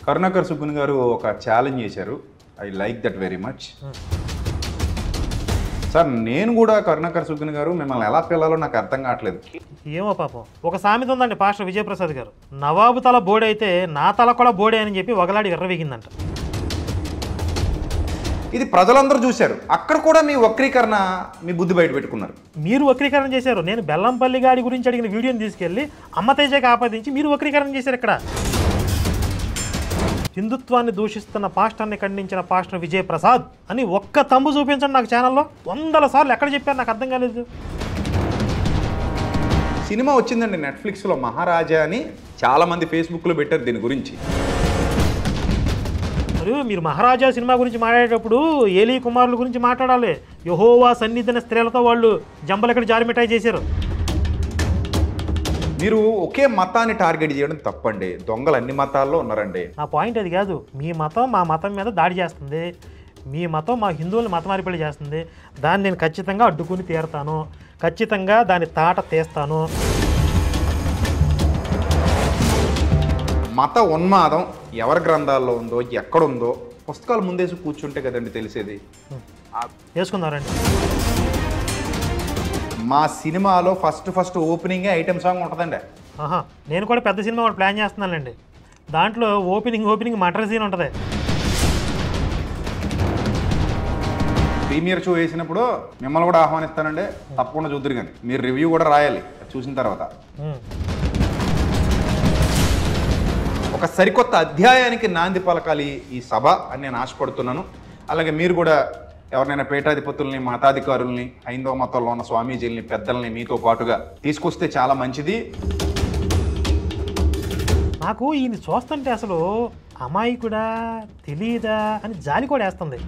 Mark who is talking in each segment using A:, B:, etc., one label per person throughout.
A: కరుణాకర్ సుబ్బన్ గారు ఒక ఛాలెంజ్ చేశారు. I like that very much. Sir నేను కూడా కరుణాకర్ సుబ్బన్ గారు మిమ్మల్ని ఎలా పిల్లాలో నాకు అర్థం కావట్లేదు.
B: ఏమో పాపం, ఒక సామెత ఉందండి పాస్టర్ విజయప్రసాద్ గారు, నవాబు తల బోడే అయితే నా తల కూడా బోడే అని చెప్పి ఒకలాడి విర్రవీగిందంట.
A: ఇది ప్రజలందరూ చూశారు. అక్కడ కూడా మీ వక్రీకరణ, మీ బుద్ధి బయట పెట్టుకున్నారు.
B: మీరు వక్రీకరణ చేశారు. నేను బెల్లంపల్లి గాడి గురించి అడిగిన వీడియోని తీసుకెళ్ళి అమ్మతేజకి ఆపాదించి మీరు వక్రీకరణ చేశారు. ఇక్కడ హిందుత్వాన్ని దూషిస్తున్న పాస్టర్ని ఖండించిన పాస్టర్ విజయప్రసాద్ అని ఒక్క తంబు చూపించండి నాకు ఛానల్లో. 100 సార్లు ఎక్కడ చెప్పారు నాకు అర్థం కాలేదు.
A: సినిమా వచ్చిందండి నెట్ఫ్లిక్స్లో, మహారాజా అని చాలామంది ఫేస్బుక్లో పెట్టారు దీని గురించి.
B: మరియు మీరు మహారాజా సినిమా గురించి మాట్లాడేటప్పుడు ఏలీ కుమారుల గురించి మాట్లాడాలి. యెహోవా సన్నిధిన స్త్రీలతో వాళ్ళు జంబలెక్కడ జారిమిఠాయి చేశారు.
A: మీరు ఒకే మతాన్ని టార్గెట్ చేయడం తప్పండి. దొంగలు అన్ని మతాల్లో ఉన్నారండి.
B: నా పాయింట్ అది కాదు. మీ మతం మా మతం మీద దాడి చేస్తుంది, మీ మతం మా హిందువుల్ని మత మార్పిడి చేస్తుంది. దాన్ని నేను ఖచ్చితంగా అడ్డుకుని తీరుతాను, ఖచ్చితంగా దాని తాట తీస్తాను.
A: మత ఉన్మాదం ఎవరి గ్రంథాల్లో ఉందో, ఎక్కడుందో పుస్తకాలు ముందేసి కూర్చుంటే కదండి తెలిసేది.
B: వేసుకుందారండి.
A: మా సినిమాలో ఫస్ట్ ఓపెనింగే ఐటెం సాంగ్ ఉంటుందండి.
B: ఆహా, నేను కూడా పెద్ద సినిమా ఒకటి ప్లాన్ చేస్తున్నానండి. దాంట్లో ఓపెనింగ్ మటర్ సీన్ ఉంటుంది.
A: ప్రీమియర్ షో వేసినప్పుడు మిమ్మల్ని కూడా ఆహ్వానిస్తానండి. తప్పకుండా చూద్దరు, కానీ మీరు రివ్యూ కూడా రాయాలి చూసిన తర్వాత. ఒక సరికొత్త అధ్యాయానికి నాంది పలకాలి ఈ సభ అని నేను ఆశపడుతున్నాను. అలాగే మీరు కూడా ఎవరినైనా పీఠాధిపతుల్ని, మతాధికారుల్ని, హైందవ మతంలో ఉన్న స్వామీజీల్ని, పెద్దల్ని మీతో పాటుగా తీసుకొస్తే చాలా మంచిది.
B: నాకు ఈయన చూస్తుంటే అసలు అమాయకుడా తెలీదా అని జాలి కూడా వేస్తుంది.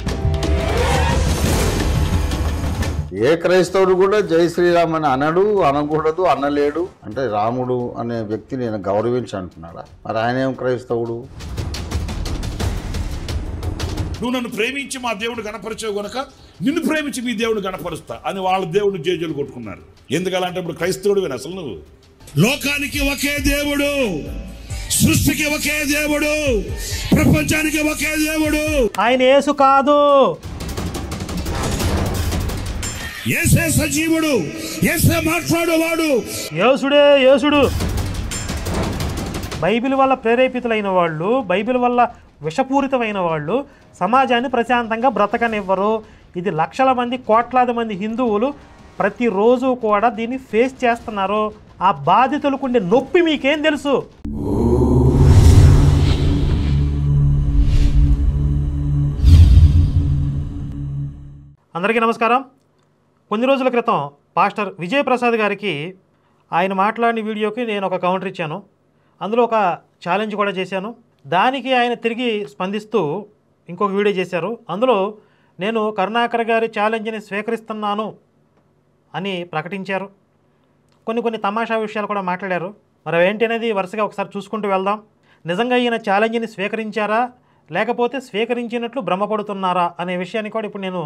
C: ఏ క్రైస్తవుడు కూడా జై శ్రీరామ్ అని అనడు, అనకూడదు, అనలేడు. అంటే రాముడు అనే వ్యక్తిని నేను గౌరవించి అంటున్నాడా? మరి ఆయన ఏం క్రైస్తవుడు?
D: నువ్వు నన్ను ప్రేమించి మా దేవుడు గణపరిచావు గనక నిన్ను ప్రేమించి మీ దేవుడు గణపరుస్తా అని వాళ్ళ దేవుడు జేజలు కొట్టుకున్నారు. ఎందుకలాంటి ఇప్పుడు క్రైస్తవుడు అసలు నువ్వు? లోకానికి ఒకే దేవుడు, సృష్టికి ఒకే దేవుడు, ప్రపంచానికి ఒకే దేవుడు.
B: ఆయన యేసు కాదు,
D: యేసే సజీవుడు, యేసే మాట్లాడేవాడు,
B: యేసుడే యేసుడు. బైబిల్ వల్ల ప్రేరేపితులైన వాళ్ళు, బైబిల్ వల్ల విషపూరితమైన వాళ్ళు సమాజాన్ని ప్రశాంతంగా బ్రతకనివ్వరు. ఇది లక్షల మంది, కోట్లాది మంది హిందువులు ప్రతిరోజు కూడా దీన్ని ఫేస్ చేస్తున్నారు. ఆ బాధితులకు ఉండే నొప్పి మీకేం తెలుసు? అందరికీ నమస్కారం. కొన్ని రోజుల క్రితం పాస్టర్ విజయప్రసాద్ గారికి ఆయన మాట్లాడిన వీడియోకి నేను ఒక కౌంటర్ ఇచ్చాను. అందులో ఒక ఛాలెంజ్ కూడా చేశాను. దానికి ఆయన తిరిగి స్పందిస్తూ ఇంకొక వీడియో చేశారు. అందులో నేను కరుణాకర్ గారి ఛాలెంజ్ని స్వీకరిస్తున్నాను అని ప్రకటించారు. కొన్ని తమాషా విషయాలు కూడా మాట్లాడారు. మరి అవేంటి అనేది వరుసగా ఒకసారి చూసుకుంటూ వెళ్దాం. నిజంగా ఈయన ఛాలెంజ్ని స్వీకరించారా, లేకపోతే స్వీకరించినట్లు భ్రమపడుతున్నారా అనే విషయాన్ని కూడా ఇప్పుడు నేను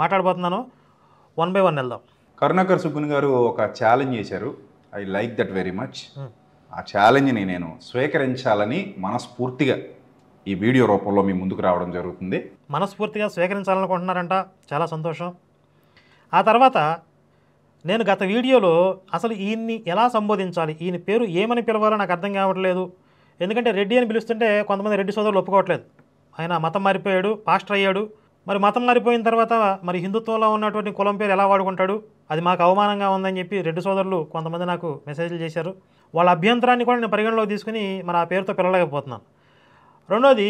B: మాట్లాడబోతున్నాను. 1 by 1 వెళ్దాం.
A: కరుణాకర్ సుబ్బన్ గారు ఒక ఛాలెంజ్ చేశారు. I like that very much. ఆ ఛాలెంజ్ని నేను స్వీకరించాలని మనస్ఫూర్తిగా ఈ వీడియో రూపంలో మీ ముందుకు రావడం జరుగుతుంది.
B: మనస్ఫూర్తిగా స్వీకరించాలనుకుంటున్నారంట, చాలా సంతోషం. ఆ తర్వాత నేను గత వీడియోలో అసలు ఈయన్ని ఎలా సంబోధించాలి, ఈయన పేరు ఏమని పిలవాలో నాకు అర్థం కావట్లేదు. ఎందుకంటే రెడ్డి అని పిలుస్తుంటే కొంతమంది రెడ్డి సోదరులు ఒప్పుకోవట్లేదు. ఆయన మతం మారిపోయాడు, పాస్టర్ అయ్యాడు. మరి మతం మారిపోయిన తర్వాత మరి హిందుత్వంలో ఉన్నటువంటి కులం పేరు ఎలా వాడుకుంటాడు, అది మాకు అవమానంగా ఉందని చెప్పి రెడ్డి సోదరులు కొంతమంది నాకు మెసేజ్లు చేశారు. వాళ్ళ అభ్యంతరాన్ని కూడా నేను పరిగణలోకి తీసుకుని మరి ఆ పేరుతో పిలవలేకపోతున్నాను. రెండోది,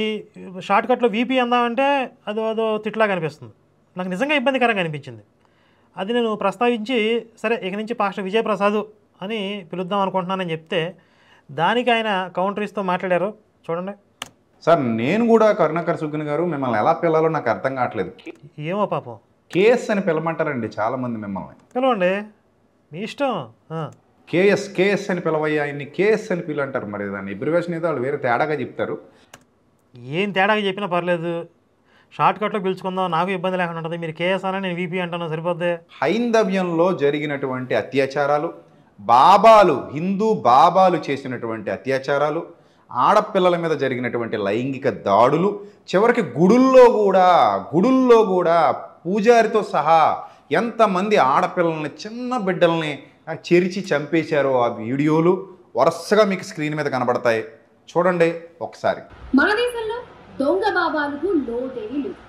B: షార్ట్కట్లో వీపీ అందామంటే అదో తిట్లాగా అనిపిస్తుంది. నాకు నిజంగా ఇబ్బందికరంగా అనిపించింది. అది నేను ప్రస్తావించి సరే ఇక నుంచి పాస్టర్ విజయప్రసాద్ అని పిలుద్దాం అనుకుంటున్నానని చెప్తే దానికి ఆయన కౌంటర్ ఇస్తూ మాట్లాడారు. చూడండి
A: సార్, నేను కూడా కరుణాకర్ సుబ్బన్ గారు మిమ్మల్ని ఎలా పిల్లాలో నాకు అర్థం కావట్లేదు.
B: ఏమో పాపం,
A: కేఎస్ అని పిలమంటారండి చాలామంది మిమ్మల్ని.
B: పిలవండి, మీ ఇష్టం.
A: కేఎస్ అని పిలవయ్యా, ఆయన్ని కేఎస్ అని పిలంటారు. మరి దాన్ని ఎబ్రివేషన్ ఏదో వాళ్ళు వేరే తేడాగా చెప్తారు.
B: ఏం తేడాగా చెప్పినా పర్లేదు, షార్ట్కట్లో పిలుచుకుందాం, నాకు ఇబ్బంది లేకుండా ఉంటుంది. మీరు కేఎస్ అని నేను వీపీ అంటాను, సరిపోద్ది.
A: హైందవ్యంలో జరిగినటువంటి అత్యాచారాలు, బాబాలు, హిందూ బాబాలు చేసినటువంటి అత్యాచారాలు, ఆడపిల్లల మీద జరిగినటువంటి లైంగిక దాడులు, చివరికి గుడుల్లో కూడా పూజారితో సహా ఎంతమంది ఆడపిల్లల్ని, చిన్న బిడ్డల్ని చెరిచి చంపేశారో ఆ వీడియోలు వరుసగా మీకు స్క్రీన్ మీద కనబడతాయి. చూడండి ఒకసారి.
E: మన దేశంలో దొంగ బాబాలకు లోటేమీ లేదు.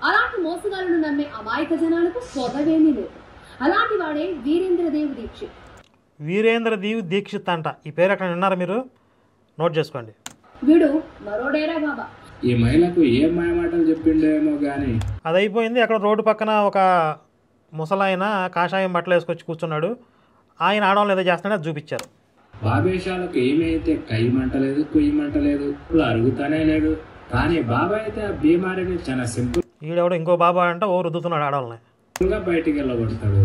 E: అలాంటి మోసగాలను నమ్మే అమాయక జనాలకు పొగవేమీ లేదు. అలాంటి వాడే వీరేంద్రదేవ్ దీక్షిత్.
B: వీరేంద్రదేవ్ దీక్షిత్ అంట. ఈ పేరు ఎక్కడ విన్నారా మీరు? నోట్ చేసుకోండి.
E: వీడు మరో డేరా బాబా.
F: ఈ మహిళకు ఏ మాయమాటలు చెప్పిండేమో గానీ
B: అది అయిపోయింది. అక్కడ రోడ్డు పక్కన ఒక ముసలాయన కాషాయం బట్టలు వేసుకొచ్చి కూర్చున్నాడు. ఆయన ఆడవాళ్ళు ఏదో చేస్తున్నాడో అది చూపించారు.
F: బాబేషాలకు ఏమైతే కయ్యమంటలేదు, కుయ్యమంటలేదు, అరుగుతానే లేడు. కానీ బాబా అయితే ఆ బీమారిని చాలా సింపుల్
B: ఈడెవడో ఇంకో బాబా అంట ఓ రుద్దుతున్నాడు ఆడవాళ్ళని.
F: గా బయటికి వెళ్ళగొడతాడు.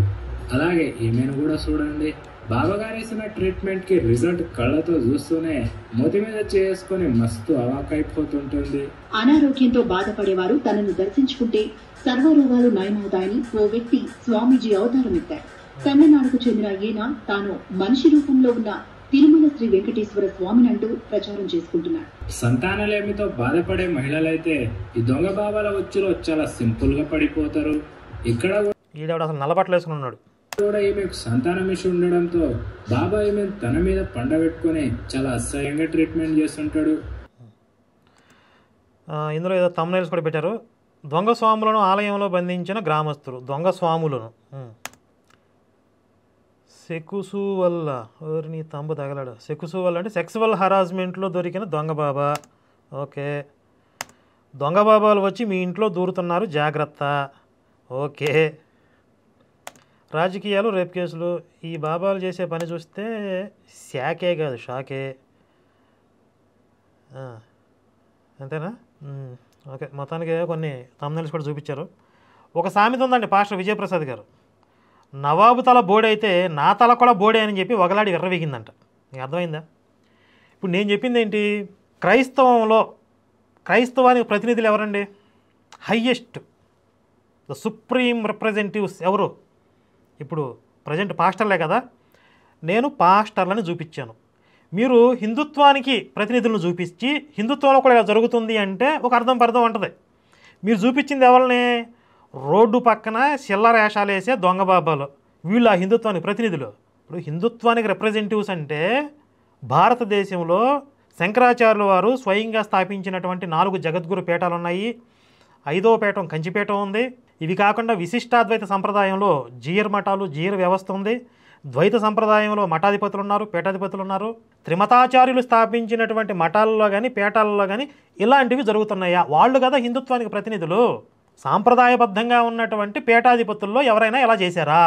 F: అలాగే ఈమెను కూడా చూడండి. బాబా గారు ఇస్తున్న ట్రీట్మెంట్ కి రిజల్ట్ కళ్ళతో చూస్తూనే మొతి మీద చేసుకుని మస్తు అవాకైపోతుంటుంది.
G: అనారోగ్యంతో బాధపడేవారు తనను దర్శించుకుంటే సర్వరోగాలు నయమవుతాయని ఓ వ్యక్తి స్వామీజీ అవతారం ఎత్తారు. తమిళనాడుకు చెందిన ఈయన తాను మనిషి రూపంలో ఉన్న తిరుమల శ్రీ వెంకటేశ్వర స్వామినంటూ ప్రచారం చేసుకుంటున్నాడు.
F: సంతానలేమితో బాధపడే మహిళలైతే ఈ దొంగ బాబాల ఉచ్చులో చాలా సింపుల్ గా పడిపోతారు. ఇక్కడ
B: ఈడెవడు అసలు నల్లబట్టలు వేసుకుని ఉన్నాడు.
F: కూడా ఈమెకు సంతానం ఇష్యూ ఉండడంతో బాబా ఈమె తన మీద పండబెట్టుకుని చాలా అసహ్యంగా ట్రీట్మెంట్ చేస్తుంటాడు.
B: ఇందులో ఏదో తమ్నైల్స్ కూడా పెట్టారు. దొంగ స్వాములను ఆలయంలో బంధించిన గ్రామస్తులు. దొంగ స్వాములను సెకుసు వల్ల ఎవరిని తంబు తగలాడు. సెకుసు వల్ల అంటే సెక్సువల్ హరాస్మెంట్లో దొరికిన దొంగ బాబా. ఓకే, దొంగ బాబాలు వచ్చి మీ ఇంట్లో దూరుతున్నారు, జాగ్రత్త. ఓకే, రాజకీయాలు, రేప్ కేసులు. ఈ బాబాలు చేసే పని చూస్తే శాకే కాదు షాకే. అంతేనా? ఓకే, మొత్తానికి కొన్ని తమ్నైల్స్ కూడా చూపించారు. ఒక సామెత ఉందండి పాస్టర్ విజయప్రసాద్ గారు, నవాబు తల బోడే అయితే నా తల కూడా బోడే అని చెప్పి ఒకలాడి ఎర్రవేగిందంట. మీకు అర్థమైందా? ఇప్పుడు నేను చెప్పింది ఏంటి? క్రైస్తవానికి ప్రతినిధులు ఎవరండి? హయ్యెస్ట్, ద సుప్రీం రిప్రజెంటేటివ్స్ ఎవరు? ఇప్పుడు ప్రజెంట్ పాస్టర్లే కదా. నేను పాస్టర్లను చూపించాను. మీరు హిందుత్వానికి ప్రతినిధులను చూపించి హిందుత్వంలో కూడా ఇలా జరుగుతుంది అంటే ఒక అర్థం ఉంటుంది. మీరు చూపించింది ఎవరిని? రోడ్డు పక్కన చిల్లర వేషాలు వేసే దొంగ బాబాలు. వీళ్ళు ఆ హిందుత్వానికి ప్రతినిధులు. ఇప్పుడు హిందుత్వానికి రిప్రజెంటేటివ్స్ అంటే భారతదేశంలో శంకరాచార్యుల వారు స్వయంగా స్థాపించినటువంటి 4 జగద్గురు పీఠాలు ఉన్నాయి. 5వ పీఠం కంచిపీఠం ఉంది. ఇవి కాకుండా విశిష్టాద్వైత సంప్రదాయంలో జీయర్ మఠాలు, జీయర్ వ్యవస్థ ఉంది. ద్వైత సంప్రదాయంలో మఠాధిపతులు ఉన్నారు, పీఠాధిపతులు ఉన్నారు. త్రిమతాచార్యులు స్థాపించినటువంటి మఠాలలో కానీ పీఠాలలో కానీ ఇలాంటివి జరుగుతున్నాయా? వాళ్ళు కదా హిందుత్వానికి ప్రతినిధులు. సాంప్రదాయబద్ధంగా ఉన్నటువంటి పీఠాధిపతుల్లో ఎవరైనా ఎలా చేశారా?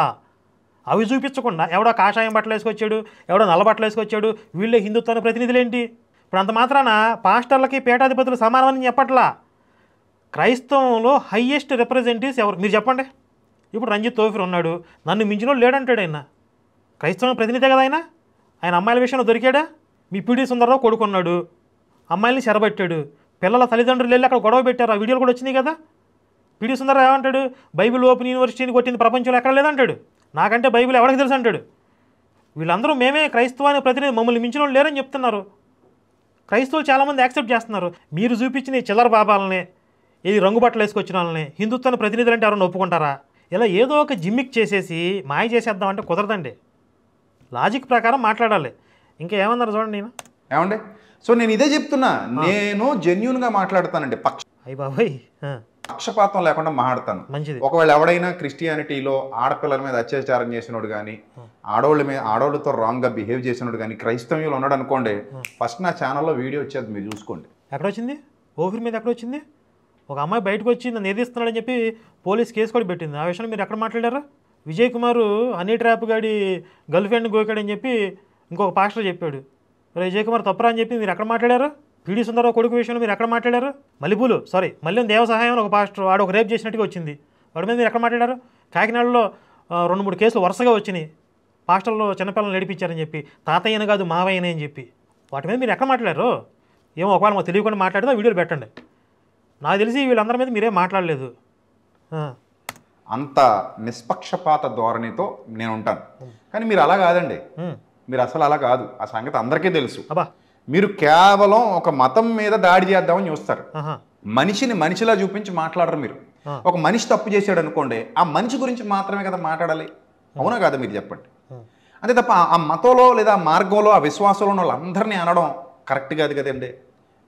B: అవి చూపించకుండా ఎవడో కాషాయం బట్టలు వేసుకొచ్చాడు, ఎవడో నల్ల బట్టలు వేసుకొచ్చాడు, వీళ్ళే హిందుత్వానికి ప్రతినిధులేంటి? ఇప్పుడు అంత మాత్రాన పాస్టర్లకి పీఠాధిపతులు సమానమని చెప్పట్లా. క్రైస్తవంలో హయ్యెస్ట్ రిప్రజెంటేటివ్స్ ఎవరు మీరు చెప్పండి. ఇప్పుడు రంజిత్ తోఫీర్ ఉన్నాడు, నన్ను మించినోడు లేడంటాడు. ఆయన క్రైస్తవం ప్రతినిధే కదా. ఆయన అమ్మాయిల విషయంలో దొరికాడా? మీ పీడి సుందరరావు కొడుకున్నాడు, అమ్మాయిల్ని చెరబట్టాడు, పిల్లల తల్లిదండ్రులు వెళ్ళి అక్కడ గొడవ పెట్టారు. ఆ వీడియోలు కూడా వచ్చినాయి కదా. పీడి సుందరరావు ఏమంటాడు? బైబిల్ ఓపెన్ యూనివర్సిటీని కొట్టింది ప్రపంచంలో ఎక్కడ లేదంటాడు. నాకంటే బైబిల్ ఎవరికి తెలుసు అంటాడు. వీళ్ళందరూ మేమే క్రైస్తవానికి ప్రతినిధి, మమ్మల్ని మించిన వాళ్ళు లేరని చెప్తున్నారు. క్రైస్తవులు చాలామంది యాక్సెప్ట్ చేస్తున్నారు. మీరు చూపించిన ఈ చిల్లర బాబాలని, ఇది రంగు బట్టలు వేసుకొచ్చిన వాళ్ళని హిందుత్వాన్ని ప్రతినిధులు అంటే ఎవరైనా ఒప్పుకుంటారా? ఇలా ఏదో ఒక జిమ్మిక్ చేసేసి మాయ చేసేద్దామంటే కుదరదండి. లాజిక్ ప్రకారం మాట్లాడాలి. ఇంకా ఏమన్నారు చూడండి. నేను
A: ఏమండి, సో నేను ఇదే చెప్తున్నా, నేను జెన్యూన్గా మాట్లాడతానండి.
B: అయ్యి బాబాయ్,
A: పక్షపాతం లేకుండా మాట్లాడతాను.
B: మంచిది.
A: ఒకవేళ ఎవడైనా క్రిస్టియానిటీలో ఆడపిల్లల మీద అత్యాచారం చేసినోడు కానీ, ఆడవాళ్ళతో రాంగ్గా బిహేవ్ చేసినోడు కానీ క్రైస్తవ్యంలో ఉన్నాడు అనుకోండి, ఫస్ట్ నా ఛానల్లో వీడియో వచ్చేది, మీరు చూసుకోండి.
B: ఎక్కడొచ్చింది? ఓఫీర్ మీద ఎక్కడొచ్చింది? ఒక అమ్మాయి బయటకు వచ్చి నన్ను నివేదిస్తున్నాడని చెప్పి పోలీస్ కేసు కూడా పెట్టింది. ఆ విషయంలో మీరు ఎక్కడ మాట్లాడారా? విజయ్ కుమార్ హనీ ట్రాప్ గాడి గర్ల్ ఫ్రెండ్ గోకాడని చెప్పి ఇంకొక పాస్టర్ చెప్పాడు. మరి విజయ్ కుమార్ తప్పరా అని చెప్పి మీరు ఎక్కడ మాట్లాడారు? పీడి సుందరరావు కొడుకు విషయంలో మీరు ఎక్కడ మాట్లాడారు? మల్లెం దేవ సహాయం ఒక పాస్టర్ వాడు ఒక రేప్ చేసినట్టుగా వచ్చింది. వాడి మీద మీరు ఎక్కడ మాట్లాడారు? కాకినాడలో 2-3 కేసులు వరుసగా వచ్చినాయి. పాస్టర్లో చిన్నపిల్లలు నడిపించారని చెప్పి, తాతయ్యను కాదు మావయ్యనే అని చెప్పి. వాటి మీద మీరు ఎక్కడ మాట్లాడారు? ఏమో ఒకవేళ మాకు తెలియకుండా మాట్లాడితే వీడియోలు పెట్టండి. నాకు తెలిసి వీళ్ళందరి మీద మీరేం మాట్లాడలేదు.
A: అంత నిష్పక్షపాత ధోరణితో నేను ఉంటాను. కానీ మీరు అలా కాదండి. మీరు అసలు అలా కాదు. ఆ సంగతి అందరికీ తెలుసు. మీరు కేవలం ఒక మతం మీద దాడి చేద్దామని చూస్తారు.
B: ఆహా.
A: మనిషిని మనిషిలా చూపించి మాట్లాడరు మీరు. ఒక మనిషి తప్పు చేశాడు అనుకోండి, ఆ మనిషి గురించి మాత్రమే కదా మాట్లాడాలి. అవునా కాదా మీరు చెప్పండి. అంతే తప్ప ఆ మతంలో లేదా మార్గంలో ఆ విశ్వాసంలో ఉన్న వాళ్ళందరినీ అనడం కరెక్ట్ కాదు కదండి.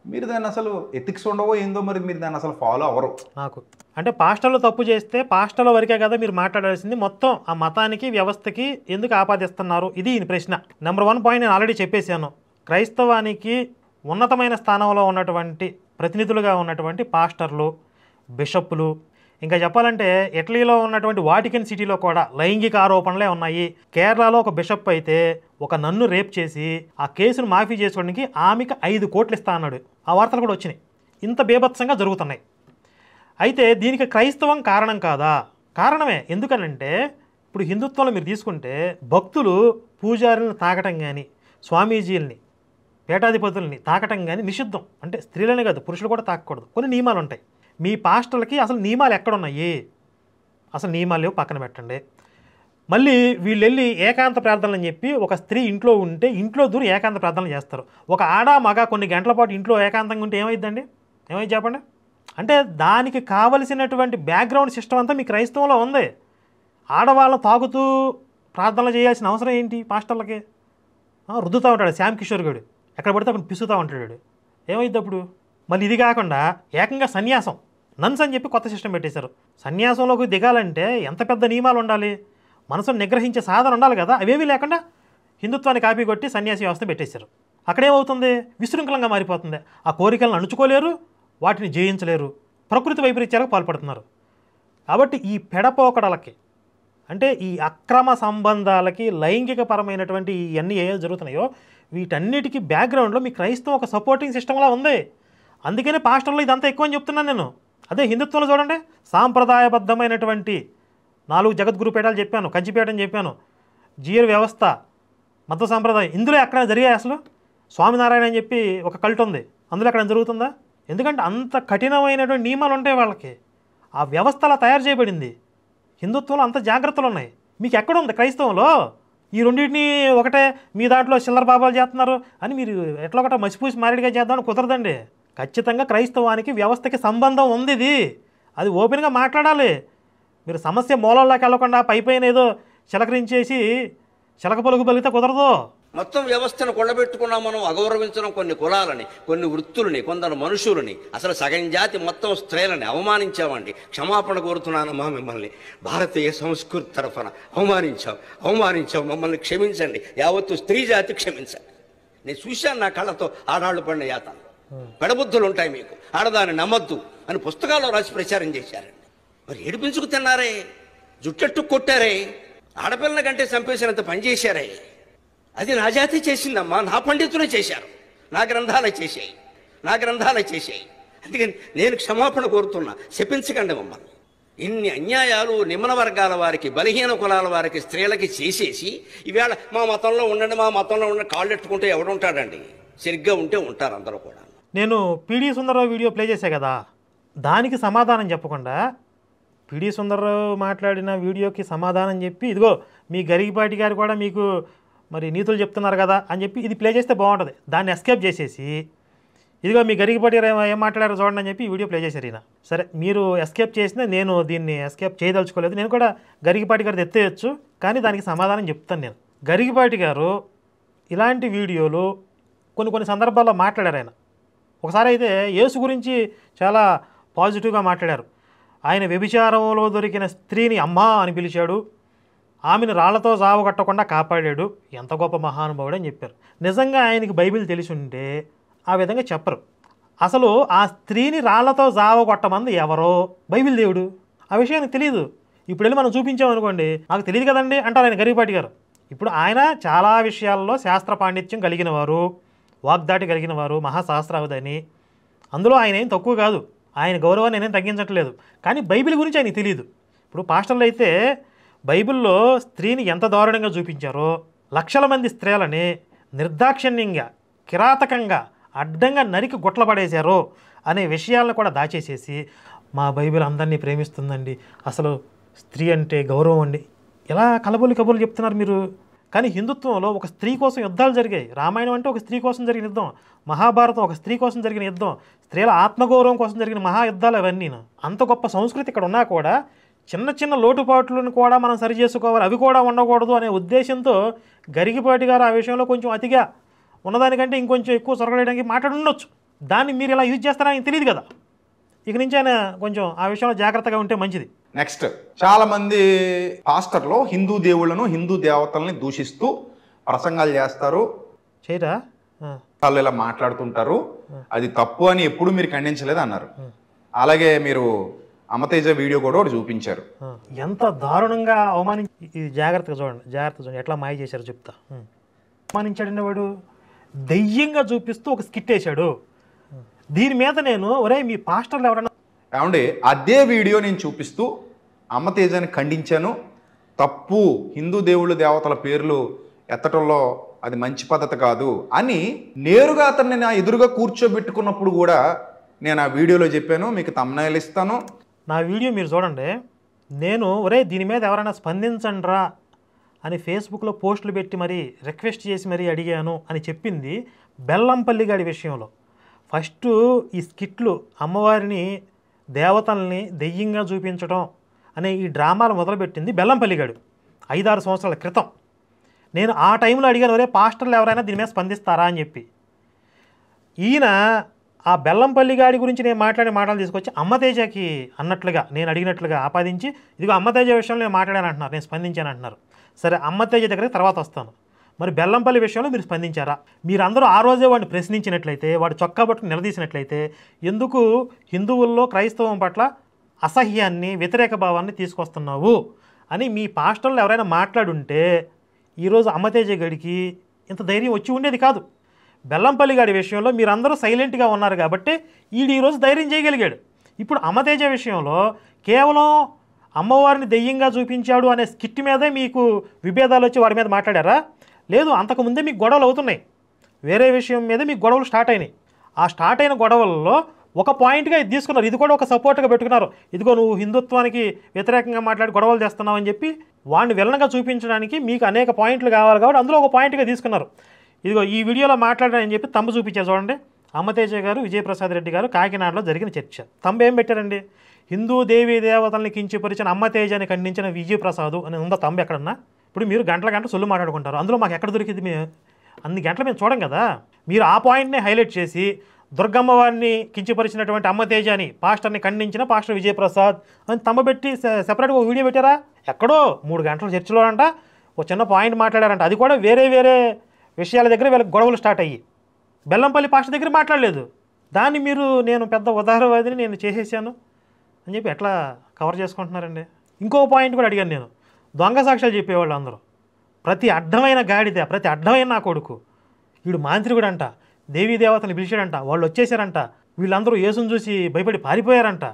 A: మీరు దాన్ని అసలు ఎథిక్స్ ఉండవో ఏందో, మరి మీరు దాన్ని అసలు ఫాలో అవ్వరు.
B: నాకు అంటే పాస్టర్లు తప్పు చేస్తే పాస్టర్ల వరకే కదా మీరు మాట్లాడాల్సింది, మొత్తం ఆ మతానికి వ్యవస్థకి ఎందుకు ఆపాదిస్తున్నారు, ఇది ఈ ప్రశ్న. నెంబర్ 1 పాయింట్ నేను ఆల్రెడీ చెప్పేశాను. క్రైస్తవానికి ఉన్నతమైన స్థానంలో ఉన్నటువంటి ప్రతినిధులుగా ఉన్నటువంటి పాస్టర్లు, బిషప్పులు, ఇంకా చెప్పాలంటే ఇటలీలో ఉన్నటువంటి వాటికన్ సిటీలో కూడా లైంగిక ఆరోపణలే ఉన్నాయి. కేరళలో ఒక బిషప్ అయితే ఒక నన్ను రేప్ చేసి ఆ కేసును మాఫీ చేసుకోవడానికి ఆమెకి 5 కోట్లు ఇస్తా అన్నాడు. ఆ వార్తలు కూడా వచ్చినాయి. ఇంత బీభత్సంగా జరుగుతున్నాయి. అయితే దీనికి క్రైస్తవం కారణం కాదా? కారణమే. ఎందుకనంటే ఇప్పుడు హిందుత్వంలో మీరు తీసుకుంటే భక్తులు పూజారులను తాకటం కానీ, స్వామీజీలని, పీఠాధిపతుల్ని తాకటం కానీ నిషిద్ధం. అంటే స్త్రీలనే కాదు, పురుషులు కూడా తాకకూడదు. కొన్ని నియమాలు ఉంటాయి. మీ పాస్టర్లకి అసలు నియమాలు ఎక్కడున్నాయి? అసలు నియమాలు లేవు, పక్కన పెట్టండి. మళ్ళీ వీళ్ళు వెళ్ళి ఏకాంత ప్రార్థనలు అని చెప్పి ఒక స్త్రీ ఇంట్లో ఉంటే ఇంట్లో దూరి ఏకాంత ప్రార్థనలు చేస్తారు. ఒక ఆడ మగ కొన్ని గంటల పాటు ఇంట్లో ఏకాంతంగా ఉంటే ఏమైందండి? ఏమైంది చెప్పండి? అంటే దానికి కావలసినటువంటి బ్యాక్గ్రౌండ్ సిస్టమ్ అంతా మీ క్రైస్తవంలో ఉంది. ఆడవాళ్ళని తాగుతూ ప్రార్థనలు చేయాల్సిన అవసరం ఏంటి పాస్టర్లకి? రుద్దుతూ ఉంటాడు శ్యామ్ కిషోర్ గడు, ఎక్కడ పడితే అక్కడ పిసుతూ ఉంటాడు. ఏమైంది అప్పుడు? మళ్ళీ ఇది కాకుండా ఏకంగా సన్యాసం, నన్స్ అని చెప్పి కొత్త సిస్టమ్ పెట్టేశారు. సన్యాసంలోకి దిగాలంటే ఎంత పెద్ద నియమాలు ఉండాలి, మనసును నిగ్రహించే సాధన ఉండాలి కదా. అవేమీ లేకుండా హిందుత్వాన్ని కాపీ కొట్టి సన్యాసి వ్యవస్థ పెట్టేశారు. అక్కడేమవుతుంది? విశృంఖలంగా మారిపోతుంది. ఆ కోరికలను అణుచుకోలేరు, వాటిని జయించలేరు, ప్రకృతి వైపరీత్యాలకు పాల్పడుతున్నారు. కాబట్టి ఈ పెడపోకడలకి, అంటే ఈ అక్రమ సంబంధాలకి, లైంగికపరమైనటువంటి ఇవన్నీ ఏ జరుగుతున్నాయో వీటన్నిటికీ బ్యాక్గ్రౌండ్లో మీ క్రైస్తవం ఒక సపోర్టింగ్ సిస్టమ్లా ఉంది. అందుకనే పాస్టర్లో ఇదంతా ఎక్కువ అని చెప్తున్నాను నేను. అదే హిందుత్వంలో చూడండి, సాంప్రదాయబద్ధమైనటువంటి 4 జగద్గురు పీఠాలు చెప్పాను, కంచిపీఠం చెప్పాను, జీఎల్ వ్యవస్థ, మత సాంప్రదాయం, ఇందులో ఎక్కడ జరిగాయి అసలు? స్వామినారాయణ అని చెప్పి ఒక కల్ట్ ఉంది, అందులో ఎక్కడ జరుగుతుందా? ఎందుకంటే అంత కఠినమైనటువంటి నియమాలు ఉంటాయి వాళ్ళకి. ఆ వ్యవస్థ అలా తయారు చేయబడింది. హిందుత్వంలో అంత జాగ్రత్తలు ఉన్నాయి. మీకు ఎక్కడుంది క్రైస్తవంలో? ఈ రెండింటిని ఒకటే మీ దాంట్లో చిల్లర బాబాలు చేస్తున్నారు అని మీరు ఎట్లా ఒకట మసిపూసి మారేడుగా చేద్దామని కుదరదండి. ఖచ్చితంగా క్రైస్తవానికి వ్యవస్థకి సంబంధం ఉంది. ఇది అది ఓపెన్గా మాట్లాడాలి. మీరు సమస్య మూలంలోకి వెళ్ళకుండా పైపైన ఏదో చిలకరించేసి చిలక పలుకు పలిగితే కుదరదు.
H: మొత్తం వ్యవస్థను కొల్లబెట్టుకున్నాం మనం. అగౌరవించడం కొన్ని కులాలని, కొన్ని వృత్తులని, కొందరు మనుషులని, అసలు సగం జాతి మొత్తం స్త్రీలని అవమానించామండి. క్షమాపణ కోరుతున్నానమ్మా మిమ్మల్ని. భారతీయ సంస్కృతి తరఫున అవమానించాం, మమ్మల్ని క్షమించండి. యావత్తు స్త్రీ జాతి క్షమించండి. నేను చూశాను నా కళ్ళతో ఆడాళ్ళు పడిన యాతలు. పెడబుద్ధులు ఉంటాయి మీకు, ఆడదాన్ని నమ్మద్దు అని పుస్తకాల్లో రాసి ప్రచారం చేశారండి. మరి ఏడిపించుకు తిన్నారే, జుట్టెట్టు కొట్టారే, ఆడపిల్లల కంటే చంపేసినంత పనిచేశారే. అది నా జాతి చేసిందమ్మా, నా పండితులే చేశారు, నా గ్రంథాలే చేశాయి. అందుకని నేను క్షమాపణ కోరుతున్నా, శపించకండి మమ్మల్ని. ఇన్ని అన్యాయాలు నిమ్న వర్గాల వారికి, బలహీన కులాల వారికి, స్త్రీలకి చేసేసి ఈవేళ మా మతంలో ఉండండి కాళ్ళెట్టుకుంటే ఎవడుంటాడండి? సరిగ్గా ఉంటే ఉంటారు అందరూ కూడా.
B: నేను పిడి సుందరరావు వీడియో ప్లే చేశా కదా, దానికి సమాధానం చెప్పకుండా పిడి సుందరరావు మాట్లాడిన వీడియోకి సమాధానం చెప్పి, ఇదిగో మీ గరిగిపాటి గారు కూడా మీకు మరి నీతులు చెప్తున్నారు కదా అని చెప్పి ఇది ప్లే చేస్తే బాగుంటుంది. దాన్ని ఎస్కేప్ చేసేసి ఇదిగో మీ గరిగిపాటి ఏం మాట్లాడారో చూడండి అని చెప్పి ఈ వీడియో ప్లే చేశారు ఈయన. సరే, మీరు ఎస్కేప్ చేసినా నేను దీన్ని ఎస్కేప్ చేయదలుచుకోలేదు. నేను కూడా గరిగిపాటి గారు ఎత్తేయచ్చు, కానీ దానికి సమాధానం చెప్తాను నేను. గరిగిపాటి గారు ఇలాంటి వీడియోలు కొన్ని సందర్భాల్లో మాట్లాడారు. ఆయన ఒకసారి అయితే యేసు గురించి చాలా పాజిటివ్గా మాట్లాడారు. ఆయన వ్యభిచారంలో దొరికిన స్త్రీని అమ్మా అని పిలిచాడు, ఆమెను రాళ్లతో జావగొట్టకుండా కాపాడాడు, ఎంత గొప్ప మహానుభావుడు అని చెప్పారు. నిజంగా ఆయనకి బైబిల్ తెలిసి ఉంటే ఆ విధంగా చెప్పరు. అసలు ఆ స్త్రీని రాళ్లతో జావగొట్టమంది ఎవరో బైబిల్ దేవుడు, ఆ విషయానికి తెలియదు. ఇప్పుడు వెళ్ళి మనం చూపించామనుకోండి, నాకు తెలియదు కదండి అంటారు ఆయన గరిగిపాటి గారు. ఇప్పుడు ఆయన చాలా విషయాల్లో శాస్త్ర పాండిత్యం కలిగిన వారు, వాగ్దాటి కలిగిన వారు, మహాశాస్త్రావధాని. అందులో ఆయన ఏం తక్కువ కాదు, ఆయన గౌరవాన్ని నేనేం తగ్గించట్లేదు. కానీ బైబిల్ గురించి ఆయనకి తెలియదు. ఇప్పుడు పాస్టర్లు అయితే బైబిల్లో స్త్రీని ఎంత దారుణంగా చూపించారో, లక్షల మంది స్త్రీలని నిర్దాక్షిణ్యంగా, కిరాతకంగా, అడ్డంగా నరికి గుట్ల పడేశారో అనే విషయాలను కూడా దాచేసేసి మా బైబిల్ అందరినీ ప్రేమిస్తుందండి, అసలు స్త్రీ అంటే గౌరవం అండి, ఎలా కబుర్లు చెప్తున్నారు మీరు. కానీ హిందుత్వంలో ఒక స్త్రీ కోసం యుద్ధాలు జరిగాయి. రామాయణం అంటే ఒక స్త్రీ కోసం జరిగిన యుద్ధం, మహాభారతం ఒక స్త్రీ కోసం జరిగిన యుద్ధం, స్త్రీల ఆత్మగౌరవం కోసం జరిగిన మహాయుద్ధాలు అవన్నీ. అంత గొప్ప సంస్కృతి ఇక్కడ ఉన్నా కూడా చిన్న చిన్న లోటుపాట్లను కూడా మనం సరి చేసుకోవాలి, అవి కూడా ఉండకూడదు అనే ఉద్దేశంతో గరిగిపాటి గారు ఆ విషయంలో కొంచెం అతిగా ఉన్నదానికంటే ఇంకొంచెం ఎక్కువ సొరగలేయడానికి మాట్లాడుండొచ్చు. దాన్ని మీరు ఇలా యూజ్ చేస్తారని తెలియదు కదా. ఇక నుంచి ఆయన కొంచెం ఆ విషయంలో జాగ్రత్తగా ఉంటే మంచిది.
A: నెక్స్ట్, చాలా మంది పాస్టర్లు హిందూ దేవుళ్ళను హిందూ దేవతల్ని దూషిస్తూ ప్రసంగాలు చేస్తారు,
B: చేయరా
A: వాళ్ళు ఇలా మాట్లాడుతుంటారు, అది తప్పు అని ఎప్పుడు మీరు ఖండించలేదు అన్నారు. అలాగే మీరు అమతేజ వీడియో కూడా ఒకటి చూపించారు.
B: ఎంత దారుణంగా ఇది జాగ్రత్తగా చూడండి ఎట్లా మాయ చేశారు చెప్తా. అవమానించాడండి వాడు, దెయ్యంగా చూపిస్తూ ఒక స్కిట్ వేశాడు. దీని మీద నేను ఒరే మీ పాస్టర్లు ఎవరన్నా
A: ఏమండి అదే వీడియో నేను చూపిస్తూ అమతేజని ఖండించాను, తప్పు, హిందూ దేవుళ్ళు దేవతల పేర్లు ఎత్తటంలో అది మంచి పద్ధతి కాదు అని నేరుగా అతన్ని నా ఎదురుగా కూర్చోబెట్టుకున్నప్పుడు కూడా నేను ఆ వీడియోలో చెప్పాను. మీకు thumbnail ఇస్తాను,
B: నా వీడియో మీరు చూడండి. నేను ఒరే దీని మీద ఎవరైనా స్పందించండిరా అని ఫేస్బుక్లో పోస్టులు పెట్టి మరీ రిక్వెస్ట్ చేసి మరీ అడిగాను అని చెప్పింది బెల్లంపల్లి గాడి విషయంలో. ఫస్ట్ ఈ స్కిట్లు అమ్మవారిని దేవతల్ని దెయ్యంగా చూపించడం అనే ఈ డ్రామాలు మొదలుపెట్టింది బెల్లంపల్లి గాడు 5-6 సంవత్సరాల క్రితం. నేను ఆ టైంలో అడిగాను ఒరే పాస్టర్లు ఎవరైనా దీని మీద స్పందిస్తారా అని చెప్పి. ఈయన ఆ బెల్లంపల్లి గాడి గురించి నేను మాట్లాడే మాటలు తీసుకొచ్చి అమ్మతేజకి అన్నట్లుగా నేను అడిగినట్లుగా ఆపాదించి ఇదిగో అమ్మతేజ విషయంలో నేను మాట్లాడాను అంటున్నారు, నేను స్పందించాను అంటున్నారు. సరే అమ్మతేజ దగ్గరికి తర్వాత వస్తాను. మరి బెల్లంపల్లి విషయంలో మీరు స్పందించారా? మీరందరూ ఆ రోజే వాడిని ప్రశ్నించినట్లయితే, వాడు చొక్కా పట్టుకుని నిలదీసినట్లయితే ఎందుకు హిందువుల్లో క్రైస్తవం పట్ల అసహ్యాన్ని వ్యతిరేక భావాన్ని తీసుకొస్తున్నావు అని మీ పాస్టర్లు ఎవరైనా మాట్లాడుంటే ఈరోజు అమ్మతేజ గడికి ఇంత ధైర్యం వచ్చి ఉండేది కాదు. బెల్లంపల్లి గాడి విషయంలో మీరందరూ సైలెంట్గా ఉన్నారు కాబట్టి ఈరోజు ధైర్యం చేయగలిగాడు. ఇప్పుడు అమ్మతేజ విషయంలో కేవలం అమ్మవారిని దెయ్యంగా చూపించాడు అనే స్కిట్ మీదే మీకు విభేదాలు వచ్చి వాడి మీద మాట్లాడారా? లేదు, అంతకుముందే మీకు గొడవలు అవుతున్నాయి, వేరే విషయం మీద మీకు గొడవలు స్టార్ట్ అయినాయి. ఆ స్టార్ట్ అయిన గొడవల్లో ఒక పాయింట్గా ఇది తీసుకున్నారు, ఇది కూడా ఒక సపోర్ట్గా పెట్టుకున్నారు. ఇదిగో నువ్వు హిందుత్వానికి వ్యతిరేకంగా మాట్లాడి గొడవలు చేస్తున్నావు అని చెప్పి వాడిని విలన్గా చూపించడానికి మీకు అనేక పాయింట్లు కావాలి కాబట్టి అందులో ఒక పాయింట్గా తీసుకున్నారు. ఇదిగో ఈ వీడియోలో మాట్లాడారని చెప్పి తమ్ము చూపించారు చూడండి. అమ్మతేజ గారు, విజయప్రసాద్ రెడ్డి గారు కాకినాడలో జరిగిన చర్చ. తమ్ము ఏం పెట్టారండి? హిందూ దేవీ దేవతల్ని కించపరిచిన అమ్మతేజని ఖండించిన విజయప్రసాద్ అని ఉందా తమ్ము ఎక్కడన్నా? ఇప్పుడు మీరు గంటల సొల్లు మాట్లాడుకుంటారు, అందులో మాకు ఎక్కడ దొరికింది? అన్ని గంటలు మేము చూడం కదా. మీరు ఆ పాయింట్నే హైలైట్ చేసి దుర్గమ్మ వారిని కించపరిచినటువంటి అమ్మతేజని పాస్టర్ని ఖండించిన పాస్టర్ విజయప్రసాద్ అని తమ్మబెట్టి సెపరేట్గా ఒక వీడియో పెట్టారా? ఎక్కడో 3 గంటల చర్చలో అంట ఒక చిన్న పాయింట్ మాట్లాడారంట. అది కూడా వేరే వేరే విషయాల దగ్గర వీళ్ళకి గొడవలు స్టార్ట్ అయ్యి బెల్లంపల్లి పాస్టర్ దగ్గర మాట్లాడలేదు. దాన్ని మీరు నేను పెద్ద ఉదారవాదిని నేను చేసేసాను అని చెప్పి ఎట్లా కవర్ చేసుకుంటున్నారండి? ఇంకో పాయింట్ కూడా అడిగాను నేను. దొంగ సాక్ష్యాలు చెప్పేవాళ్ళు అందరూ, ప్రతి అడ్డమైన గాడిద, ప్రతి అడ్డమైన నా కొడుకు, వీడు మాంత్రికుడు అంట, దేవీ దేవతని పిలిచాడంట, వాళ్ళు వచ్చేసారంట, వీళ్ళందరూ యేసుని చూసి భయపడి పారిపోయారంట,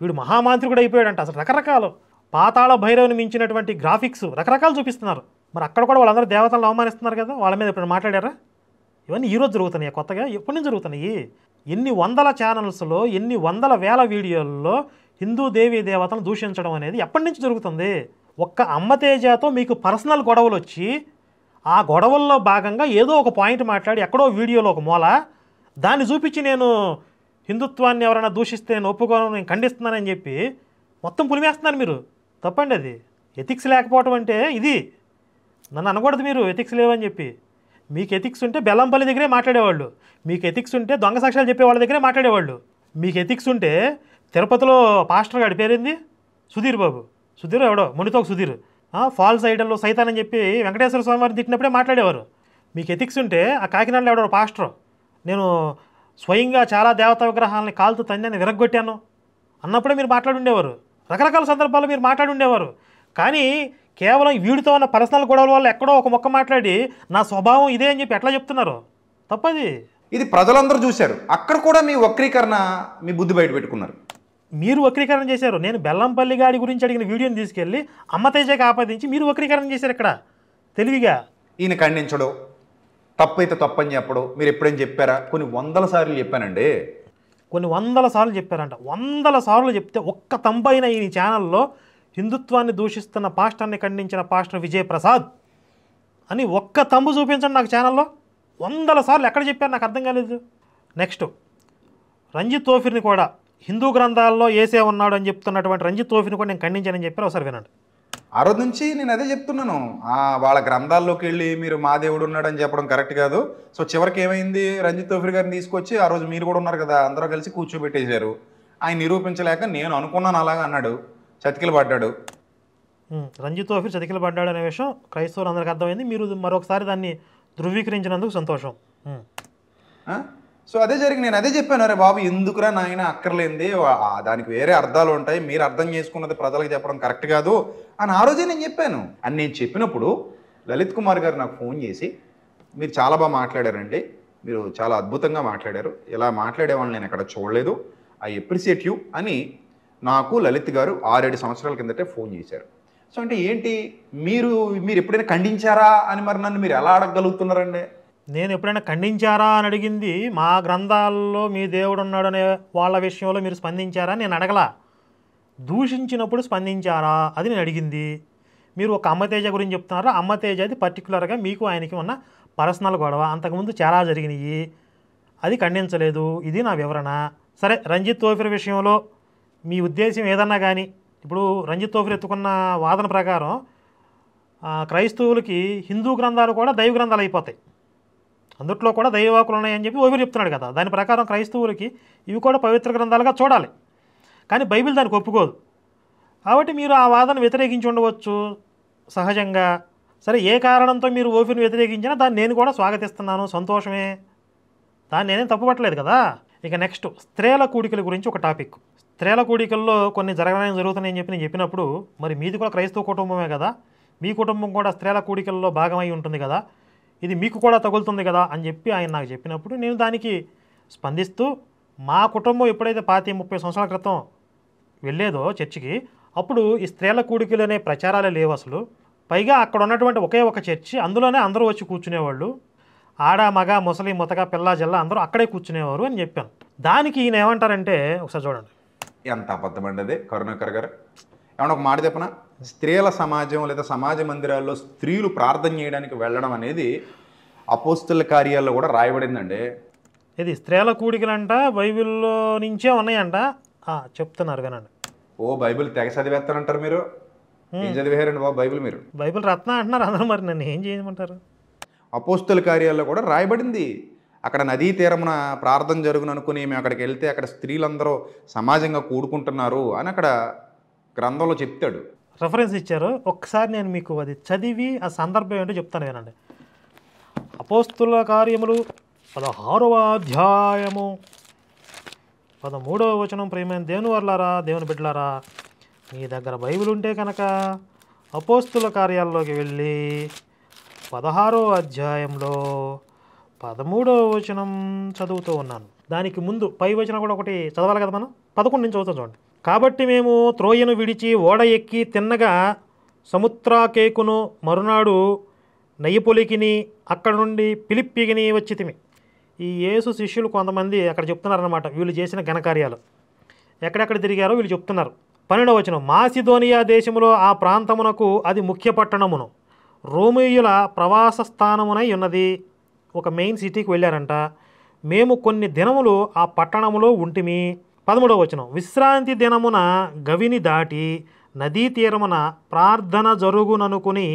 B: వీడు మహామాంత్రికుడు అయిపోయాడంట. అసలు రకరకాలు పాతాళ భైరవుని మించినటువంటి గ్రాఫిక్స్ రకరకాలు చూపిస్తున్నారు. మరి అక్కడ కూడా వాళ్ళందరూ దేవతలను అవమానిస్తున్నారు కదా, వాళ్ళ మీద ఎప్పుడు మాట్లాడారా? ఇవన్నీ ఈరోజు జరుగుతున్నాయి కొత్తగా? ఎప్పటి నుంచి జరుగుతున్నాయి? ఎన్ని వందల ఛానల్స్లో, ఎన్ని వందల వేల వీడియోల్లో హిందూ దేవీ దేవతలను దూషించడం అనేది ఎప్పటి నుంచి జరుగుతుంది? ఒక్క అమ్మతేజతో మీకు పర్సనల్ గొడవలు వచ్చి ఆ గొడవల్లో భాగంగా ఏదో ఒక పాయింట్ మాట్లాడి ఎక్కడో వీడియోలో ఒక మూల దాన్ని చూపించి నేను హిందుత్వాన్ని ఎవరైనా దూషిస్తే నేను ఒప్పుకోను, నేను ఖండిస్తున్నానని చెప్పి మొత్తం పులిమేస్తున్నారు మీరు. తప్పండి అది. ఎథిక్స్ లేకపోవటం అంటే ఇది. నన్ను అనకూడదు మీరు ఎథిక్స్ లేవని చెప్పి. మీకు ఎథిక్స్ ఉంటే బెల్లంపల్లి దగ్గరే మాట్లాడేవాళ్ళు, మీకు ఎథిక్స్ ఉంటే దొంగ సాక్ష్యాలు చెప్పే వాళ్ళ దగ్గరే మాట్లాడేవాళ్ళు, మీకు ఎథిక్స్ ఉంటే తిరుపతిలో పాస్టర్ గాడి పేరేంది, సుధీర్ బాబు, సుధీర్ ఎవడో మునితోక సుధీర్, ఫాల్స్ ఐడల్లో సైతాన్ అని చెప్పి వెంకటేశ్వర స్వామి వారిని తిట్టినప్పుడే మాట్లాడేవారు. మీకు ఎథిక్స్ ఉంటే ఆ కాకినాడలో ఎవడో పాస్టర్ నేను స్వయంగా చాలా దేవతా విగ్రహాలని కాలుతూ తన్ని విరగ్గొట్టాను అన్నప్పుడే మీరు మాట్లాడుండేవారు. రకరకాల సందర్భాల్లో మీరు మాట్లాడుండేవారు. కానీ కేవలం వీడితో ఉన్న పర్సనల్ గొడవల వల్ల ఎక్కడో ఒక మొక్క మాట్లాడి నా స్వభావం ఇదే అని చెప్పి ఎట్లా చెప్తున్నారు? తప్పది.
A: ఇది ప్రజలందరూ చూశారు. అక్కడ కూడా మీ వక్రీకరణ, మీ బుద్ధి బయట పెట్టుకున్నారు.
B: మీరు వక్రీకరణ చేశారు. నేను బెల్లంపల్లి గాడి గురించి అడిగిన వీడియోని తీసుకెళ్ళి అమ్మతేజకి ఆపాదించి మీరు వక్రీకరణ చేశారు ఇక్కడ తెలివిగా.
A: ఈయన ఖండించడం, తప్పైతే తప్పని చెప్పడం మీరు ఎప్పుడైనా చెప్పారా? కొన్ని 100 సార్లు చెప్పానండి.
B: కొన్ని 100 సార్లు చెప్పారంట. 100 సార్లు చెప్తే ఒక్క తంపైన ఈ ఛానల్లో హిందుత్వాన్ని దూషిస్తున్న పాస్టర్ని ఖండించిన పాస్టర్ విజయప్రసాద్ అని ఒక్క తంబు చూపించండి నాకు ఛానల్లో. 100 సార్లు ఎక్కడ చెప్పారు నాకు అర్థం కాలేదు. నెక్స్ట్ రంజిత్ తోఫీర్ని కూడా హిందూ గ్రంథాల్లో ఏసే ఉన్నాడు అని చెప్తున్నటువంటి రంజిత్ తోఫీర్ని కూడా నేను ఖండించానని చెప్పారు. ఒకసారి వినండి.
A: ఆ రోజు నుంచి నేను అదే చెప్తున్నాను, వాళ్ళ గ్రంథాల్లోకి వెళ్ళి మీరు మా దేవుడు ఉన్నాడని చెప్పడం కరెక్ట్ కాదు. సో చివరికి ఏమైంది, రంజిత్ తోఫీర్ గారిని తీసుకొచ్చి ఆ రోజు మీరు కూడా ఉన్నారు కదా, అందరూ కలిసి కూర్చోబెట్టేశారు. ఆయన నిరూపించలేక నేను అనుకున్నాను అలాగా అన్నాడు, చతికిలు పడ్డాడు.
B: రంజిత్ తోఫీర్ చతికిలు పడ్డాడు అనే విషయం క్రైస్తవులు అందరికీ అర్థమైంది. మీరు మరొకసారి దాన్ని ధృవీకరించినందుకు సంతోషం.
A: సో అదే జరిగింది. నేను అదే చెప్పాను, అరే బాబు ఎందుకురా నాయన అక్కర్లేంది, దానికి వేరే అర్థాలు ఉంటాయి, మీరు అర్థం చేసుకున్నది ప్రజలకు చెప్పడం కరెక్ట్ కాదు అని ఆ రోజే నేను చెప్పాను. అని నేను చెప్పినప్పుడు లలిత్ కుమార్ గారు నాకు ఫోన్ చేసి, మీరు చాలా బాగా మాట్లాడారండి, మీరు చాలా అద్భుతంగా మాట్లాడారు, ఇలా మాట్లాడేవాళ్ళని నేను ఎక్కడ చూడలేదు, ఐ అప్రిషియేట్ యూ అని నాకు లలిత్ గారు 6-7 సంవత్సరాల కిందటే ఫోన్ చేశారు. సో అంటే ఏంటి, మీరు ఎప్పుడైనా ఖండించారా అని మరి నన్ను మీరు ఎలా అడగగలుగుతున్నారండి?
B: నేను ఎప్పుడైనా ఖండించారా అని అడిగింది, మా గ్రంథాల్లో మీ దేవుడు ఉన్నాడు అనే వాళ్ళ విషయంలో మీరు స్పందించారా నేను అడగలా. దూషించినప్పుడు స్పందించారా అది నేను అడిగింది. మీరు ఒక అమ్మతేజ గురించి చెప్తున్నారా, అమ్మతేజ అది పర్టికులర్గా మీకు ఆయనకి ఉన్న పర్సనల్ గొడవ, అంతకుముందు చాలా జరిగినాయి, అది ఖండించలేదు. ఇది నా వివరణ. సరే, రంజిత్ తోఫీర్ విషయంలో మీ ఉద్దేశం ఏదన్నా కానీ, ఇప్పుడు రంజిత్ తోఫీర్ ఎత్తుకున్న వాదన ప్రకారం క్రైస్తవులకి హిందూ గ్రంథాలు కూడా దైవ గ్రంథాలు అయిపోతాయి, అందుట్లో కూడా దైవవాకులు ఉన్నాయని చెప్పి ఓవర్ చెప్తున్నాడు కదా. దాని ప్రకారం క్రైస్తవులకి ఇవి కూడా పవిత్ర గ్రంథాలుగా చూడాలి, కానీ బైబిల్ దానికి ఒప్పుకోదు. కాబట్టి మీరు ఆ వాదన వ్యతిరేకించి ఉండవచ్చు సహజంగా. సరే, ఏ కారణంతో మీరు ఓఫీర్ని వ్యతిరేకించినా దాన్ని నేను కూడా స్వాగతిస్తున్నాను, సంతోషమే, దాన్ని నేనేం తప్పుపట్టలేదు కదా. ఇక నెక్స్ట్ స్త్రీల కూడికల గురించి ఒక టాపిక్. స్త్రీల కూడికల్లో కొన్ని జరుగుతున్నాయని చెప్పి నేను చెప్పినప్పుడు, మరి మీది కూడా క్రైస్తవ కుటుంబమే కదా, మీ కుటుంబం కూడా స్త్రీల కూడికల్లో భాగమై ఉంటుంది కదా, ఇది మీకు కూడా తగులుతుంది కదా అని చెప్పి ఆయన నాకు చెప్పినప్పుడు నేను దానికి స్పందిస్తూ, మా కుటుంబం ఎప్పుడైతే 25-30 సంవత్సరాల క్రితం వెళ్ళేదో చర్చికి, అప్పుడు ఈ స్త్రీల కూడికలు అనే ప్రచారాలే లేవు అసలు. పైగా అక్కడ ఉన్నటువంటి ఒకే ఒక చర్చి, అందులోనే అందరూ వచ్చి కూర్చునేవాళ్ళు, ఆడ మగ ముసలి ముతక పిల్ల జల్ల అందరూ అక్కడే కూర్చునేవారు అని చెప్పాను. దానికి ఈయన ఏమంటారంటే, ఒకసారి చూడండి
A: ఎంత అబద్ధమండి అది కరుణాకర్ గారు. ఏమన్నా ఒక మాట చెప్పనా, స్త్రీల సమాజం లేదా సమాజ మందిరాల్లో స్త్రీలు ప్రార్థన చేయడానికి వెళ్ళడం అనేది అపోస్తుల కార్యాల్లో కూడా రాయబడిందండి.
B: ఇది స్త్రీల కూడికలంట బైబిల్లో నుంచే ఉన్నాయంట చెప్తున్నారు వినండి.
A: ఓ బైబిల్ తెగ చదివేస్తానంటారు మీరు, ఏం చదివేశారండి బాబు బైబిల్? మీరు
B: బైబిల్ రత్న అంటున్నారు అందరూ, మరి నన్ను ఏం చేయమంటారు?
A: అపోస్తుల కార్యాల్లో కూడా రాయబడింది, అక్కడ నదీ తీరమున ప్రార్థన జరుగును అనుకుని మేము అక్కడికి వెళ్తే అక్కడ స్త్రీలందరూ సమాజంగా కూడుకుంటున్నారు అని అక్కడ గ్రంథంలో చెప్తాడు.
B: రెఫరెన్స్ ఇచ్చారు, ఒక్కసారి నేను మీకు అది చదివి ఆ సందర్భం ఏంటో చెప్తాను వినండి. అపోస్తుల కార్యములు 16వ అధ్యాయము 13వ వచనం. ప్రియమైన దేవుని వర్లారా, దేవుని బిడ్డలారా, మీ దగ్గర బైబిల్ ఉంటే కనుక అపోస్తుల కార్యాల్లోకి వెళ్ళి 16వ అధ్యాయంలో 13వ వచనం చదువుతూ ఉన్నాను. దానికి ముందు పై వచనం కూడా ఒకటి చదవాలి కదా మనం. 11 నుంచి చదువుతాం చూడండి. కాబట్టి మేము త్రోయను విడిచి ఓడ ఎక్కి తిన్నగా సముద్రాకేకును మరునాడు నయ్యపొలికిని అక్కడ నుండి ఫిలిప్పీకిని వచ్చితిమి. ఈ యేసు శిష్యులు కొంతమంది అక్కడ చెప్తున్నారన్నమాట వీళ్ళు చేసిన ఘనకార్యాలు, ఎక్కడెక్కడ తిరిగారో వీళ్ళు చెప్తున్నారు. 12వ వచనం, మాసిదోనియా దేశములో ఆ ప్రాంతమునకు అది ముఖ్య పట్టణమును, రోమీయుల ప్రవాస స్థానమునై ఉన్నది. ఒక మెయిన్ సిటీకి వెళ్ళారంట. మేము కొన్ని దినములు ఆ పట్టణములో ఉంటిమి. 13వ వచనం, విశ్రాంతి దినమున గవిని దాటి నదీ తీరమున ప్రార్థన జరుగుననుకుని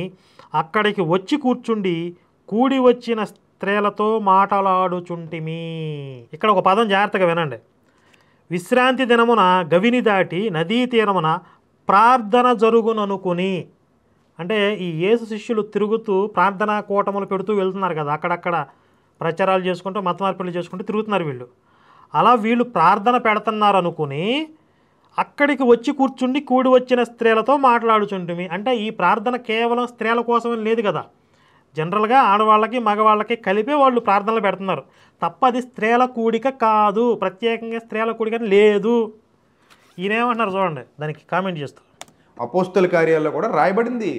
B: అక్కడికి వచ్చి కూర్చుండి కూడి వచ్చిన స్త్రీలతో మాట్లాడుచుంటిమి. ఇక్కడ ఒక పదం జాగ్రత్తగా వినండి. విశ్రాంతి దినమున గవిని దాటి నదీ తీరమున ప్రార్థన జరుగుననుకుని, అంటే ఈ యేసు శిష్యులు తిరుగుతూ ప్రార్థనా కూటములు పెడుతూ వెళ్తున్నారు కదా, అక్కడక్కడ ప్రచారాలు చేసుకుంటూ మత మార్పిడులు చేసుకుంటూ తిరుగుతున్నారు వీళ్ళు. అలా వీళ్ళు ప్రార్థన పెడుతున్నారు అనుకుని అక్కడికి వచ్చి కూర్చుండి కూడి వచ్చిన స్త్రీలతో మాట్లాడుచుంటిమి. అంటే ఈ ప్రార్థన కేవలం స్త్రీల కోసమని లేదు కదా, జనరల్గా ఆడవాళ్ళకి మగవాళ్ళకి కలిపే వాళ్ళు ప్రార్థనలు పెడుతున్నారు తప్ప అది స్త్రీల కూడిక కాదు, ప్రత్యేకంగా స్త్రీల కూడిక లేదు. ఈయనేమంటున్నారు చూడండి దానికి కామెంట్ చేస్తూ.
A: అపోస్తుల కార్యాల్లో కూడా రాయబడింది,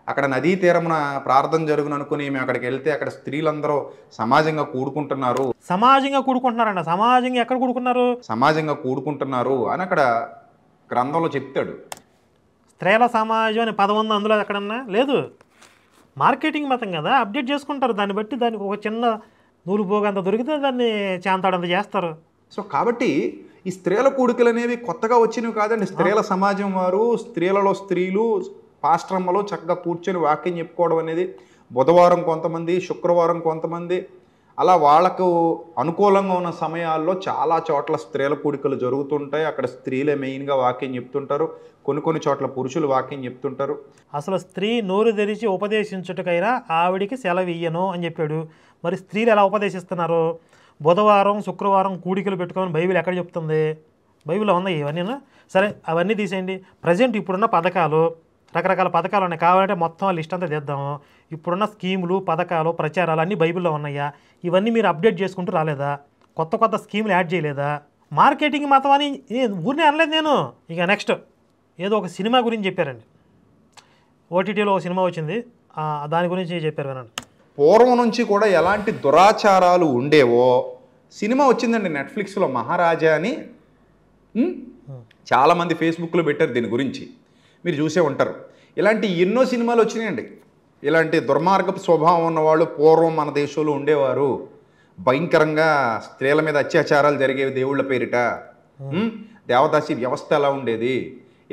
A: అక్కడ నదీ తీరమున ప్రార్థన జరుగును అనుకుని మేము అక్కడికి వెళ్తే అక్కడ స్త్రీలందరూ సమాజంగా కూడుకుంటున్నారు.
B: సమాజంగా కూడుకుంటున్నారంట. సమాజంగా ఎక్కడ కూడుకున్నారు?
A: సమాజంగా కూడుకుంటున్నారు అని అక్కడ గ్రంథంలో చెప్తాడు.
B: స్త్రీల సమాజం అనే పదం ఉంది అందులో ఎక్కడన్నా లేదు. మార్కెటింగ్ మతం కదా, అప్డేట్ చేసుకుంటారు. దాన్ని బట్టి దానికి ఒక చిన్న నూలు పోగంత దొరికితే దాన్ని చాంతాడంత చేస్తారు.
A: సో కాబట్టి ఈ స్త్రీల కూడికలు అనేవి కొత్తగా వచ్చినవి కాదండి. స్త్రీల సమాజం వారు, స్త్రీలలో స్త్రీలు, పాస్టరమ్మలు చక్కగా కూర్చొని వాక్యం చెప్పుకోవడం అనేది బుధవారం కొంతమంది, శుక్రవారం కొంతమంది, అలా వాళ్ళకు అనుకూలంగా ఉన్న సమయాల్లో చాలా చోట్ల స్త్రీల కూడికలు జరుగుతుంటాయి. అక్కడ స్త్రీలే మెయిన్గా వాక్యం చెప్తుంటారు, కొన్ని చోట్ల పురుషులు వాక్యం చెప్తుంటారు.
B: అసలు స్త్రీ నోరు తెరిచి ఉపదేశించుటకైనా ఆవిడికి సెలవు ఇయ్యను అని చెప్పాడు. మరి స్త్రీలు ఎలా ఉపదేశిస్తున్నారు? బుధవారం శుక్రవారం కూడికలు పెట్టుకోమని బైబిల్ ఎక్కడ చెప్తుంది? బైబిల్లో ఉన్నాయి ఇవన్నీ. సరే అవన్నీ తీసేయండి. ప్రజెంట్ ఇప్పుడున్న పథకాలు, రకరకాల పథకాలు ఉన్నాయి. కావాలంటే మొత్తం లిస్ట్ అంతా తెద్దాము. ఇప్పుడున్న స్కీములు, పథకాలు, ప్రచారాలు అన్నీ బైబిల్లో ఉన్నాయా? ఇవన్నీ మీరు అప్డేట్ చేసుకుంటూ రాలేదా? కొత్త స్కీములు యాడ్ చేయలేదా? మార్కెటింగ్ మతం అని ఊరినే అనలేదు నేను. ఇక నెక్స్ట్ ఏదో ఒక సినిమా గురించి చెప్పారండి. ఓటీటీలో ఒక సినిమా వచ్చింది, దాని గురించి చెప్పారు వినండి.
A: పూర్వం నుంచి కూడా ఎలాంటి దురాచారాలు ఉండేవో సినిమా వచ్చిందండి నెట్ఫ్లిక్స్లో, మహారాజా అని. చాలామంది ఫేస్బుక్లో పెట్టారు దీని గురించి, మీరు చూసే ఉంటారు. ఇలాంటి ఎన్నో సినిమాలు వచ్చినాయండి. ఇలాంటి దుర్మార్గపు స్వభావం ఉన్నవాళ్ళు పూర్వం మన దేశంలో ఉండేవారు. భయంకరంగా స్త్రీల మీద అత్యాచారాలు జరిగేవి దేవుళ్ళ పేరిట. దేవదాసి వ్యవస్థ ఎలా ఉండేది,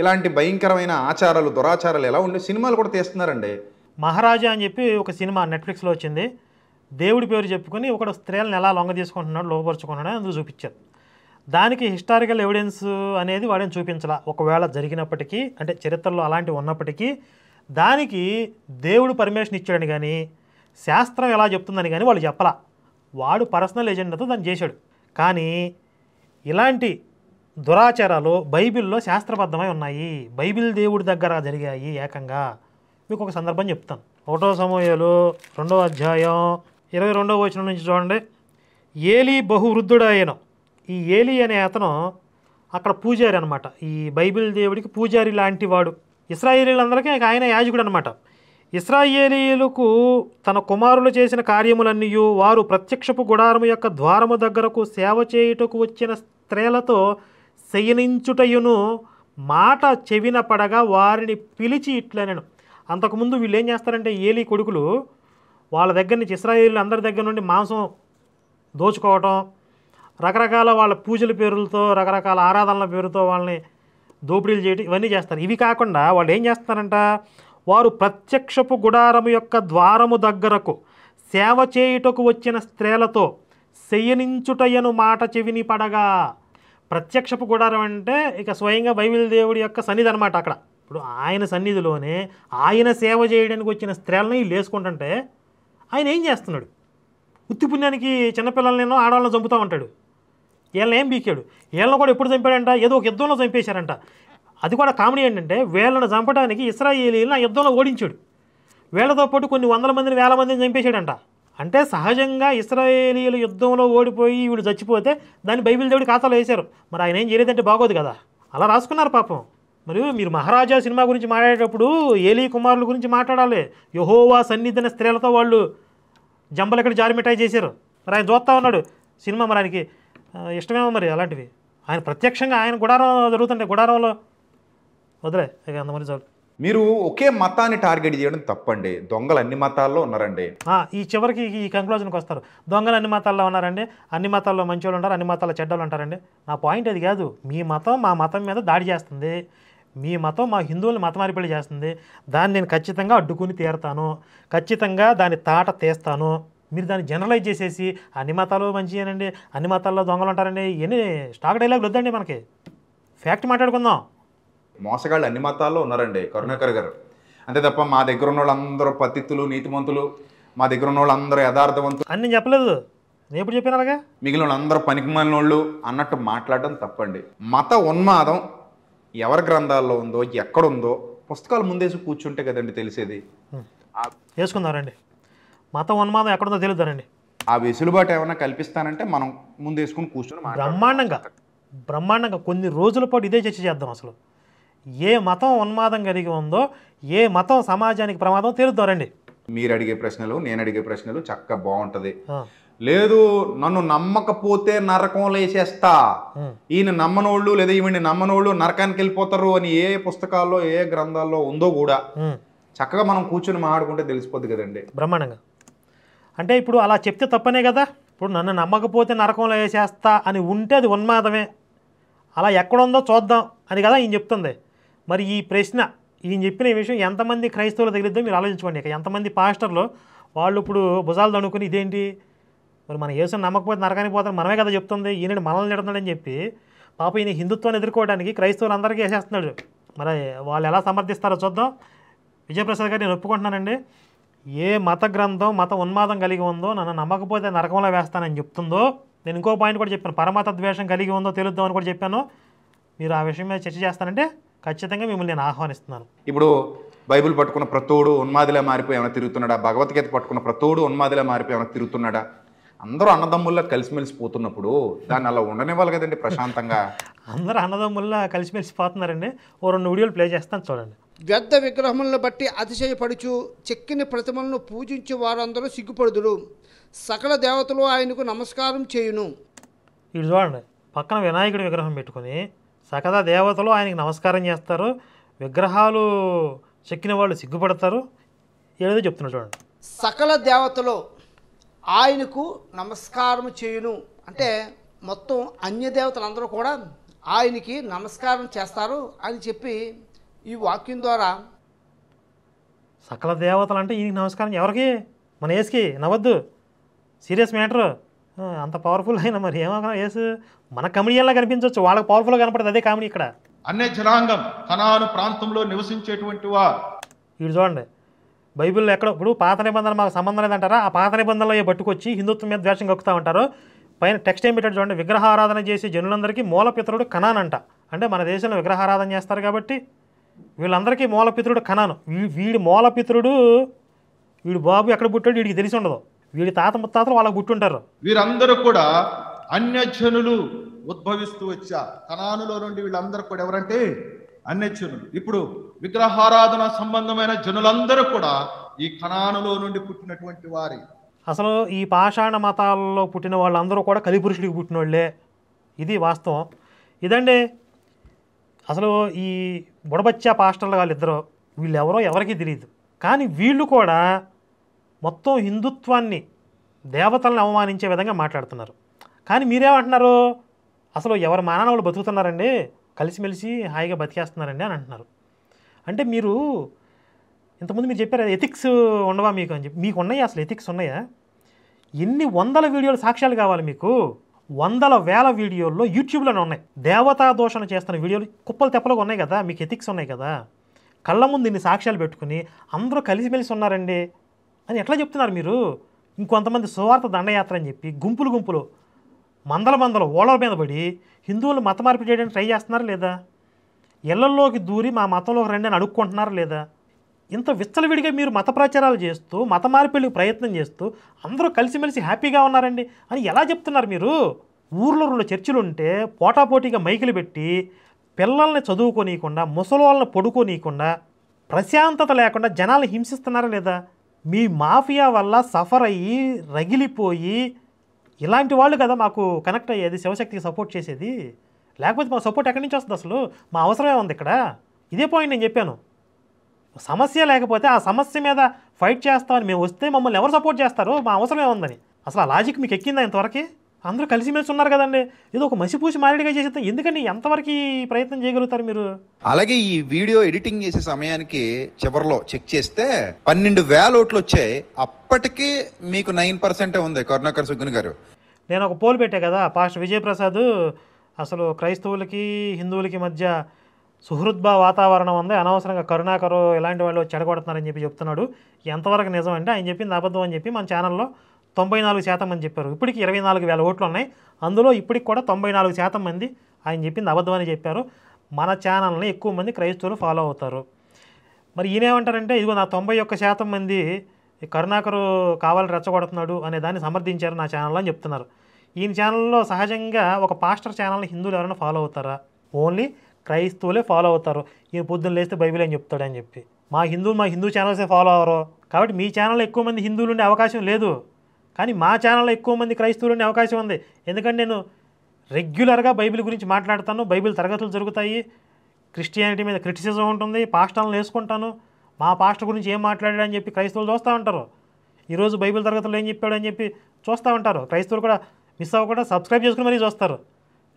A: ఇలాంటి భయంకరమైన ఆచారాలు, దురాచారాలు ఎలా ఉండే సినిమాలు కూడా తీస్తున్నారండి.
B: మహారాజా అని చెప్పి ఒక సినిమా నెట్ఫ్లిక్స్లో వచ్చింది. దేవుడి పేరు చెప్పుకొని ఒకడు స్త్రీలను ఎలా లొంగ తీసుకుంటున్నాడు, లోపరుచుకుంటున్నాడు అందుకు చూపించారు. దానికి హిస్టారికల్ ఎవిడెన్స్ అనేది వాడేం చూపించాల. ఒకవేళ జరిగినప్పటికీ, అంటే చరిత్రలో అలాంటివి ఉన్నప్పటికీ దానికి దేవుడు పర్మిషన్ ఇచ్చాడని కానీ, శాస్త్రం ఎలా చెప్తుందని కానీ వాళ్ళు చెప్పలా. వాడు పర్సనల్ ఎజెండాతో దాన్ని చేశాడు. కానీ ఇలాంటి దురాచారాలు బైబిల్లో శాస్త్రబద్ధమై ఉన్నాయి. బైబిల్ దేవుడి దగ్గర జరిగాయి ఏకంగా. మీకు ఒక సందర్భం చెప్తాను. 1 సమూయేలు 2వ అధ్యాయం 22వ వచనం నుంచి చూడండి. ఏలీ బహువృద్ధుడాయను. ఈ ఏలీ అనే అతను అక్కడ పూజారి అనమాట. ఈ బైబిల్ దేవుడికి పూజారి లాంటి వాడు. ఇశ్రాయేలీలందరికీ ఆయన యాజకుడు అనమాట. ఇశ్రాయేలీయులకు తన కుమారులు చేసిన కార్యములన్నీ వారు ప్రత్యక్షపు గుడారము యొక్క ద్వారము దగ్గరకు సేవ చేయుటకు వచ్చిన స్త్రీలతో శయనించుటయును మాట చెవిన పడగా వారిని పిలిచి ఇట్లనెను. అంతకుముందు వీళ్ళు ఏం చేస్తారంటే, ఏలీ కొడుకులు వాళ్ళ దగ్గర నుంచి, ఇశ్రాయేలు అందరి దగ్గర నుండి మాంసం దోచుకోవటం, రకరకాల వాళ్ళ పూజల పేరులతో, రకరకాల ఆరాధనల పేరుతో వాళ్ళని దోపిడీలు చేయటం, ఇవన్నీ చేస్తారు. ఇవి కాకుండా వాళ్ళు ఏం చేస్తారంట, వారు ప్రత్యక్షపు గుడారము యొక్క ద్వారము దగ్గరకు సేవ చేయుటకు వచ్చిన స్త్రీలతో శయనించుటయను మాట చెవిని పడగా. ప్రత్యక్షపు గుడారం అంటే ఇక స్వయంగా బైబిల్ దేవుడి యొక్క సన్నిధి అనమాట. అక్కడ ఇప్పుడు ఆయన సన్నిధిలోనే ఆయన సేవ చేయడానికి వచ్చిన స్త్రీలని లేసుకుంటుంటే ఆయన ఏం చేస్తున్నాడు? ఉత్తి పుణ్యానికి చిన్నపిల్లలనేనో ఆడవాళ్ళని చంపుతూ ఉంటాడు. వీళ్ళని ఏం బీకాడు? వీళ్ళని కూడా ఎప్పుడు చంపాడంట? ఏదో ఒక యుద్ధంలో చంపేశారంట. అది కూడా కామెడీ ఏంటంటే, వీళ్ళని చంపడానికి ఇశ్రాయేలీలను ఆ యుద్ధంలో ఓడించాడు. వీళ్ళతో పాటు కొన్ని వందల మందిని, వేల మందిని చంపేశాడంట. అంటే సహజంగా ఇశ్రాయేలీల యుద్ధంలో ఓడిపోయి వీడు చచ్చిపోతే దాన్ని బైబిల్ దేవుడి ఖాతాలో వేశారు. మరి ఆయన ఏం చేయలేదంటే బాగోదు కదా, అలా రాసుకున్నారు పాపం. మరి మీరు మహారాజా సినిమా గురించి మాట్లాడేటప్పుడు ఏలీ కుమారుల గురించి మాట్లాడాలి. యెహోవా సన్నిధిన స్త్రీలతో వాళ్ళు జంబలెక్కడ జారి మిఠాయి చేశారు. మరి ఆయన చూస్తూ ఉన్నాడు సినిమా. మరి ఆయనకి ఇష్టమేమో మరి అలాంటివి. ఆయన ప్రత్యక్షంగా ఆయన గుడారం జరుగుతుంటే గుడారంలో వదిలే ఇక అంతమంది చాలు.
A: మీరు ఒకే మతాన్ని టార్గెట్ చేయడం తప్పండి. దొంగలు అన్ని మతాల్లో ఉన్నారండి.
B: ఈ చివరికి ఈ కంక్లూజన్కి వస్తారు, దొంగలు అన్ని మతాల్లో ఉన్నారండి, అన్ని మతాల్లో మంచోళ్ళు ఉంటారు, అన్ని మతాల్లో చెడ్డలు ఉంటారండి. నా పాయింట్ అది కాదు. మీ మతం మా మతం మీద దాడి చేస్తుంది, మీ మతం మా హిందువుల్ని మతమార్పిడి చేస్తుంది. దాన్ని నేను ఖచ్చితంగా అడ్డుకుని తీరుతాను, ఖచ్చితంగా దాన్ని తాట తీస్తాను. మీరు దాన్ని జనరలైజ్ చేసేసి అన్ని మతాలు మంచిదేనండి, అన్ని మతాల్లో దొంగలు ఉంటారండి, ఇవన్నీ స్టాక్ డైలాగులు వద్దండి. మనకి ఫ్యాక్ట్ మాట్లాడుకుందాం.
A: మోసగాళ్ళు అన్ని మతాల్లో ఉన్నారండి కరుణాకర్ గారు. అంతే తప్ప మా దగ్గర ఉన్న వాళ్ళందరూ పతిత్తులు, నీతిమంతులు, మా దగ్గర ఉన్న వాళ్ళందరూ యథార్థవంతులు
B: అని నేను చెప్పలేదు. నేను ఎప్పుడు చెప్పాను అలాగా?
A: మిగిలిన వాళ్ళందరూ పనికిమాలిన వాళ్ళు అన్నట్టు మాట్లాడడం తప్పండి. మత ఉన్మాదం ఎవరి గ్రంథాల్లో ఉందో, ఎక్కడుందో పుస్తకాలు ముందేసి కూర్చుంటే కదండి తెలిసేది.
B: వేసుకుందారండి. మత ఉన్మాదం ఎక్కడుందో తెలుద్దానండి.
A: ఆ వెసులుబాటు ఏమైనా కల్పిస్తానంటే మనం ముందేసుకుని కూర్చొని
B: బ్రహ్మాండంగా కొన్ని రోజుల పాటు ఇదే చర్చ చేద్దాం. అసలు ఏ మతం ఉన్మాదం కలిగి ఉందో, ఏ మతం సమాజానికి ప్రమాదం తెలుద్దారండి.
A: మీరు అడిగే ప్రశ్నలు, నేను అడిగే ప్రశ్నలు చక్కగా బాగుంటది. లేదు నన్ను నమ్మకపోతే నరకంలో వేసేస్తా, ఈయన నమ్మనోళ్ళు లేదా ఈవిని నమ్మనోళ్ళు నరకానికి వెళ్ళిపోతారు అని ఏ పుస్తకాల్లో, ఏ గ్రంథాల్లో ఉందో కూడా చక్కగా మనం కూర్చొని మాట్లాడుకుంటే తెలిసిపోద్ది కదండి.
B: బ్రహ్మాండంగా. అంటే ఇప్పుడు అలా చెప్తే తప్పనే కదా. ఇప్పుడు నన్ను నమ్మకపోతే నరకంలో వేసేస్తా అని ఉంటే అది ఉన్మాదమే. అలా ఎక్కడుందో చూద్దాం అని కదా ఈయన చెప్తుంది. మరి ఈ ప్రశ్న ఈయన చెప్పిన ఈ విషయం ఎంతమంది క్రైస్తవులు తగిలిద్దో మీరు ఆలోచించుకోండి. ఇక ఎంతమంది పాస్టర్లు వాళ్ళు ఇప్పుడు భుజాలు దణుకుని ఇదేంటి మరి మన యేసుని నమ్మకపోతే నరకానికి పోతారు మనమే కదా చెప్తుంది, ఈయన మనల్ని తిడుతున్నాడని చెప్పి పాప ఈయన హిందుత్వాన్ని ఎదుర్కోవడానికి క్రైస్తవులు అందరికీ వేసేస్తున్నాడు. మరి వాళ్ళు ఎలా సమర్థిస్తారో చూద్దాం. విజయప్రసాద్ గారు నేను ఒప్పుకుంటున్నానండి, ఏ మత గ్రంథం మత ఉన్మాదం కలిగి ఉందో నన్ను నమ్మకపోతే నరకంలో వేస్తానని చెప్తుందో, నేను ఇంకో పాయింట్ కూడా చెప్పాను, పరమత ద్వేషం కలిగి ఉందో తెలుద్దామని కూడా చెప్పాను. మీరు ఆ విషయం మీద చర్చ చేస్తానంటే ఖచ్చితంగా మిమ్మల్ని నేను ఆహ్వానిస్తున్నాను.
A: ఇప్పుడు బైబిల్ పట్టుకున్న ప్రతోడు ఉన్మాదిలా మారిపోయి ఏమైనా తిరుగుతున్నాడా? భగవద్గీత పట్టుకున్న ప్రతోడు ఉన్మాదిలా మారిపోయి ఏమైనా తిరుగుతున్నాడా? అందరూ అన్నదమ్ముల్లా కలిసిమెలిసి పోతున్నప్పుడు దాన్ని అలా ఉండనివ్వాలి కదండి ప్రశాంతంగా.
B: అందరూ అన్నదమ్ముల్లా కలిసిమెలిసి పోతున్నారండి. ఓ 2 వీడియోలు ప్లే చేస్తాను చూడండి.
I: వ్యర్థ విగ్రహములను బట్టి అతిశయపడుచు చెక్కిన ప్రతిమలను పూజించు వారందరూ సిగ్గుపడుదురు. సకల దేవతలు ఆయనకు నమస్కారం చేయును.
B: ఇటు చూడండి, పక్కన వినాయకుడి విగ్రహం పెట్టుకొని సకల దేవతలు ఆయనకి నమస్కారం చేస్తారు, విగ్రహాలు చెక్కిన వాళ్ళు సిగ్గుపడతారు. ఏదో చెప్తున్నారు చూడండి.
I: సకల దేవతలు ఆయనకు నమస్కారం చేయును అంటే మొత్తం అన్య దేవతలందరూ కూడా ఆయనకి నమస్కారం చేస్తారు అని చెప్పి ఈ వాక్యం ద్వారా
B: సకల దేవతలు అంటే ఈయనకి నమస్కారం ఎవరికి? మన యేసుకి. నవ్వద్దు, సీరియస్ మ్యాటర్. అంత పవర్ఫుల్ అయినా మరి ఏమన్నా యేసు మన కమెడియన్లా కనిపించవచ్చు, వాళ్ళకి పవర్ఫుల్గా కనపడదు. అదే కామెడీ ఇక్కడ.
J: అన్య జనాంగం కనాను ప్రాంతంలో నివసించేటువంటి వారు.
B: ఇటు చూడండి, బైబిల్లో ఎక్కడ ఇప్పుడు పాత నిబంధన మాకు సంబంధం లేదంటారా? ఆ పాత నిబంధనలో పట్టుకొచ్చి హిందుత్వం మీద ద్వేషం కక్కుతూ ఉంటారు. పైన టెక్స్ట్ ఏం పెట్టాడు చూడండి, విగ్రహారాధన చేసే జనులందరికీ మూలపితరుడు కనాన్ అంట. అంటే మన దేశంలో విగ్రహారాధన చేస్తారు కాబట్టి వీళ్ళందరికీ మూలపితరుడు కనాను. వీడి మూలపితరుడు వీడు బాబు ఎక్కడ పుట్టాడు వీడికి తెలిసి ఉండదు. వీడి తాత ముత్తాతలు వాళ్ళకి పుట్టుంటారు.
J: వీరందరూ కూడా అన్యజనులు ఉద్భవిస్తూ వచ్చా. కనానులో నుండి వీళ్ళందరూ కూడా ఎవరంటే అన్యజనులు. ఇప్పుడు విగ్రహారాధన సంబంధమైన జనులందరూ కూడా ఈ కనానులో నుండి పుట్టినటువంటి వారి.
B: అసలు ఈ పాషాణ మతాల్లో పుట్టిన వాళ్ళందరూ కూడా కలిపురుషుడికి పుట్టిన వాళ్ళే. ఇది వాస్తవం. ఇదండి అసలు ఈ బుడబచ్చా పాస్టర్లు వాళ్ళిద్దరూ వీళ్ళెవరో ఎవరికీ తెలియదు. కానీ వీళ్ళు కూడా మొత్తం హిందుత్వాన్ని దేవతలను అవమానించే విధంగా మాట్లాడుతున్నారు. కానీ మీరేమంటున్నారు? అసలు ఎవరి మానవులు బతుకుతున్నారండి, కలిసిమెలిసి హాయిగా బతికేస్తున్నారండి అని అంటున్నారు. అంటే మీరు ఇంతకుముందు మీరు చెప్పారు ఎథిక్స్ ఉండవా మీకు అని చెప్పి. మీకు ఉన్నాయా అసలు ఎథిక్స్ ఉన్నాయా? ఎన్ని వందల వీడియోలు సాక్ష్యాలు కావాలి మీకు? వందల వేల వీడియోల్లో యూట్యూబ్లోనే ఉన్నాయి. దేవతా దోషణ చేస్తున్న వీడియోలు కుప్పలు తెప్పలుగా ఉన్నాయి కదా. మీకు ఎథిక్స్ ఉన్నాయి కదా. కళ్ళ ముందు ఇన్ని సాక్ష్యాలు పెట్టుకుని అందరూ కలిసిమెలిసి ఉన్నారండి అని ఎట్లా చెప్తున్నారు మీరు? ఇంకొంతమంది సువార్త దండయాత్ర అని చెప్పి గుంపులు మందల ఓళ్ళ మీద పడి హిందువులు మత మార్పిడి చేయడానికి ట్రై చేస్తున్నారా లేదా? ఇళ్లల్లోకి దూరి మా మతంలోకి రండి అని అడుక్కుంటున్నారా లేదా? ఇంత విచ్చలవిడిగా మీరు మత ప్రచారాలు చేస్తూ మత మార్పిడికి ప్రయత్నం చేస్తూ అందరూ కలిసిమెలిసి హ్యాపీగా ఉన్నారండి అని ఎలా చెప్తున్నారు మీరు? ఊర్లో 2 చర్చిలు ఉంటే పోటాపోటీగా మైకులు పెట్టి పిల్లల్ని చదువుకోనీయకుండా ముసలోళ్ళని పడుకోనీయకుండా ప్రశాంతత లేకుండా జనాలు హింసిస్తున్నారా లేదా? మీ మాఫియా వల్ల సఫర్ అయ్యి రగిలిపోయి ఇలాంటి వాళ్ళు కదా మాకు కనెక్ట్ అయ్యేది, శివశక్తికి సపోర్ట్ చేసేది. లేకపోతే మా సపోర్ట్ ఎక్కడి నుంచి వస్తుంది? అసలు మా అవసరమే ఉంది ఇక్కడ. ఇదే పాయింట్ నేను చెప్పాను. సమస్య లేకపోతే ఆ సమస్య మీద ఫైట్ చేస్తామని మేము వస్తే మమ్మల్ని ఎవరు సపోర్ట్ చేస్తారు? మా అవసరమే ఉందని. అసలు ఆ లాజిక్ మీకు ఎక్కిందా ఇంతవరకు? అందరూ కలిసిమెలిసి ఉన్నారు కదండి, ఏదో ఒక మసిపూసి మారేడుగా చేసేస్తాం. ఎందుకని ఎంతవరకు ప్రయత్నం చేయగలుగుతారు మీరు?
K: అలాగే ఈ వీడియో ఎడిటింగ్ చేసే సమయానికి చివరిలో చెక్ చేస్తే 12,000 ఓట్లు వచ్చాయి. అప్పటికి మీకు 9% ఉంది కరుణాకర్ సుగ్గుని గారు.
B: నేను ఒక పోల్ పెట్టా కదా, పాస్టర్ విజయప్రసాద్ అసలు క్రైస్తవులకి హిందువులకి మధ్య సుహృద్భావ వాతావరణం ఉంది, అనవసరంగా కరుణాకరు ఇలాంటి వాళ్ళు చెడగొడుతున్నారని చెప్పి చెప్తున్నాడు. ఎంతవరకు నిజం అంటే ఆయన చెప్పింది అబద్ధం అని చెప్పి మన ఛానల్లో 94% మంది చెప్పారు. ఇప్పటికి 24,000 ఓట్లు ఉన్నాయి. అందులో ఇప్పటికి కూడా 94% మంది ఆయన చెప్పింది అబద్ధం అని చెప్పారు. మన ఛానల్ని ఎక్కువ మంది క్రైస్తవులు ఫాలో అవుతారు. మరి ఈయనేమంటారంటే ఇదిగో నా 91% మంది కరుణాకరు కావాలని రెచ్చగొడుతున్నాడు అనే దాన్ని సమర్థించారు నా ఛానల్లో అని చెప్తున్నారు. ఈయన ఛానల్లో సహజంగా ఒక పాస్టర్ ఛానల్ని హిందువులు ఎవరైనా ఫాలో అవుతారా? ఓన్లీ క్రైస్తవులే ఫాలో అవుతారు. ఈయన పొద్దున్న లేస్తే బైబిల్ అని చెప్తాడని చెప్పి మా హిందూ ఛానల్సే ఫాలో అవ్వరు. కాబట్టి మీ ఛానల్లో ఎక్కువ మంది హిందువులు ఉండే అవకాశం లేదు, కానీ మా ఛానల్లో ఎక్కువ మంది క్రైస్తవులు ఉండే అవకాశం ఉంది. ఎందుకంటే నేను రెగ్యులర్గా బైబిల్ గురించి మాట్లాడతాను, బైబిల్ తరగతులు జరుగుతాయి, క్రిస్టియానిటీ మీద క్రిటిసిజం ఉంటుంది, పాస్టర్లను వేసుకుంటాను, మా పాస్టర్ గురించి ఏం మాట్లాడాడు అని చెప్పి క్రైస్తవులు చూస్తూ ఉంటారు. ఈరోజు బైబిల్ తరగతులు ఏం చెప్పాడు అని చెప్పి చూస్తూ ఉంటారు. క్రైస్తవులు కూడా మిస్ అవ్వకుండా సబ్స్క్రైబ్ చేసుకుని మరీ చూస్తారు.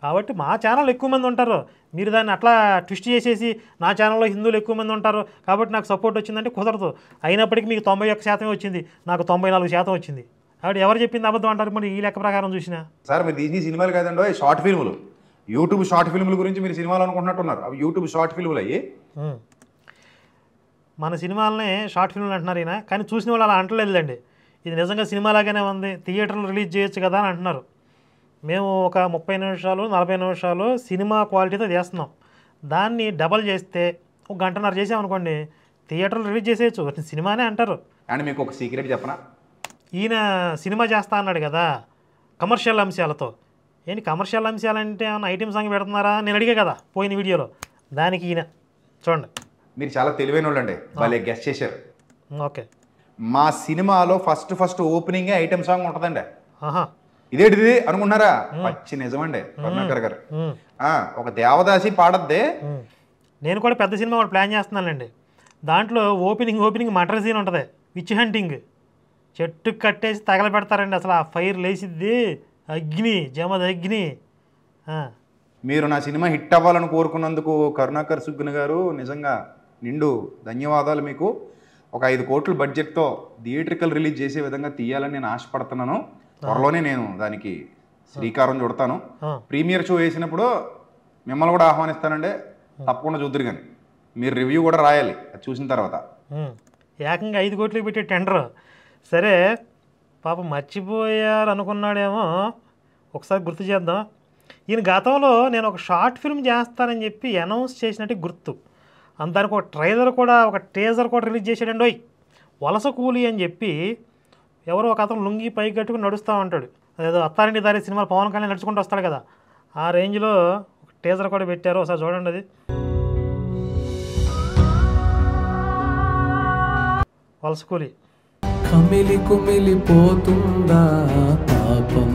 B: కాబట్టి మా ఛానల్ ఎక్కువ మంది ఉంటారు. మీరు దాన్ని అట్లా ట్విస్ట్ చేసేసి నా ఛానల్లో హిందువులు ఎక్కువ మంది ఉంటారు కాబట్టి నాకు సపోర్ట్ వచ్చిందంటే కుదరదు. అయినప్పటికీ మీకు 91% వచ్చింది, నాకు 94% వచ్చింది. కాబట్టి ఎవరు చెప్పింది అబద్ధం అంటారు మరి ఈ లెక్క ప్రకారం చూసినా?
A: సార్ మీరు తీసిన సినిమాలు కాదండి, షార్ట్ ఫిల్ములు, యూట్యూబ్ షార్ట్ ఫిల్ముల గురించి మీరు సినిమాలు అనుకుంటున్నట్టున్నారు. అవి యూట్యూబ్ షార్ట్ ఫిల్ములు అయ్యి
B: మన సినిమాలనే షార్ట్ ఫిల్మ్లు అంటున్నారు ఈయన. కానీ చూసిన వాళ్ళు అలా అంటలేదండి. ఇది నిజంగా సినిమాలాగానే ఉంది, థియేటర్లో రిలీజ్ చేయొచ్చు కదా అని అంటున్నారు. మేము ఒక 30 నిమిషాలు 40 నిమిషాలు సినిమా క్వాలిటీతో చేస్తున్నాం. దాన్ని డబల్ చేస్తే ఒక గంటన్నర చేసామనుకోండి, థియేటర్లో రిలీజ్ చేసేయచ్చు, సినిమానే అంటారు.
A: అండ్ మీకు ఒక సీక్రెట్ చెప్పనా,
B: ఈయన సినిమా చేస్తా అన్నాడు కదా కమర్షియల్ అంశాలతో. ఏంటి కమర్షియల్ అంశాలంటే ఏమన్నా ఐటెం సాంగ్ పెడుతున్నారా నేను అడిగే కదా పోయిన వీడియోలో. దానికి ఈయన చూడండి.
A: మీరు చాలా తెలివైన వాళ్ళు అండి, వాళ్ళే గెస్ట్ చేశారు.
B: ఓకే,
A: మా సినిమాలో ఫస్ట్ ఓపెనింగే ఐటెం సాంగ్ ఉంటుందండి.
B: ఆహా,
A: ఇదేంటిది అనుకున్నారా? పచ్చి నిజమండి కరుణాకర్ గారు. ఒక దేవదాసి పాడద్దే.
B: నేను కూడా పెద్ద సినిమా కూడా ప్లాన్ చేస్తున్నానండి. దాంట్లో ఓపెనింగ్ మటర్ సీన్ ఉంటుంది, విచ్ హంటింగ్. చెట్టు కట్టేసి తగలబెడతారండి, అసలు ఆ ఫైర్ లేసిద్ది, అగ్ని జమద అగ్ని.
A: మీరు నా సినిమా హిట్ అవ్వాలని కోరుకున్నందుకు కరుణాకర్ సుగ్గుని గారు నిజంగా నిండు ధన్యవాదాలు మీకు. ఒక 5 కోట్ల బడ్జెట్తో థియేట్రికల్ రిలీజ్ చేసే విధంగా తీయాలని నేను ఆశపడుతున్నాను. త్వరలోనే నేను దానికి శ్రీకారం చుడతాను. ప్రీమియర్ షో వేసినప్పుడు మిమ్మల్ని కూడా ఆహ్వానిస్తానండి, తప్పకుండా చూద్దరు. కానీ మీరు రివ్యూ కూడా రాయాలి అది చూసిన తర్వాత.
B: ఏకంగా 5 కోట్లకి పెట్టే టెండర్. సరే పాపం మర్చిపోయారు అనుకున్నాడేమో, ఒకసారి గుర్తు చేద్దాం. ఈయన గతంలో నేను ఒక షార్ట్ ఫిల్మ్ చేస్తానని చెప్పి అనౌన్స్ చేసినట్టు గుర్తు. దానికి ఒక ట్రైలర్ కూడా, ఒక టీజర్ కూడా రిలీజ్ చేసాడండి. వలస కూలి అని చెప్పి ఎవరో ఒక అతను లుంగి పైకి కట్టుకుని నడుస్తూ ఉంటాడు. అదేదో అత్తారింటి దారి సినిమాలో పవన్ కళ్యాణ్ నడుచుకుంటూ వస్తాడు కదా, ఆ రేంజ్లో ఒక టీజర్ కూడా పెట్టారు. ఒకసారి చూడండి. అది వలస కూలి.
L: కమిలి కుమిలిపోతుందా పాపం.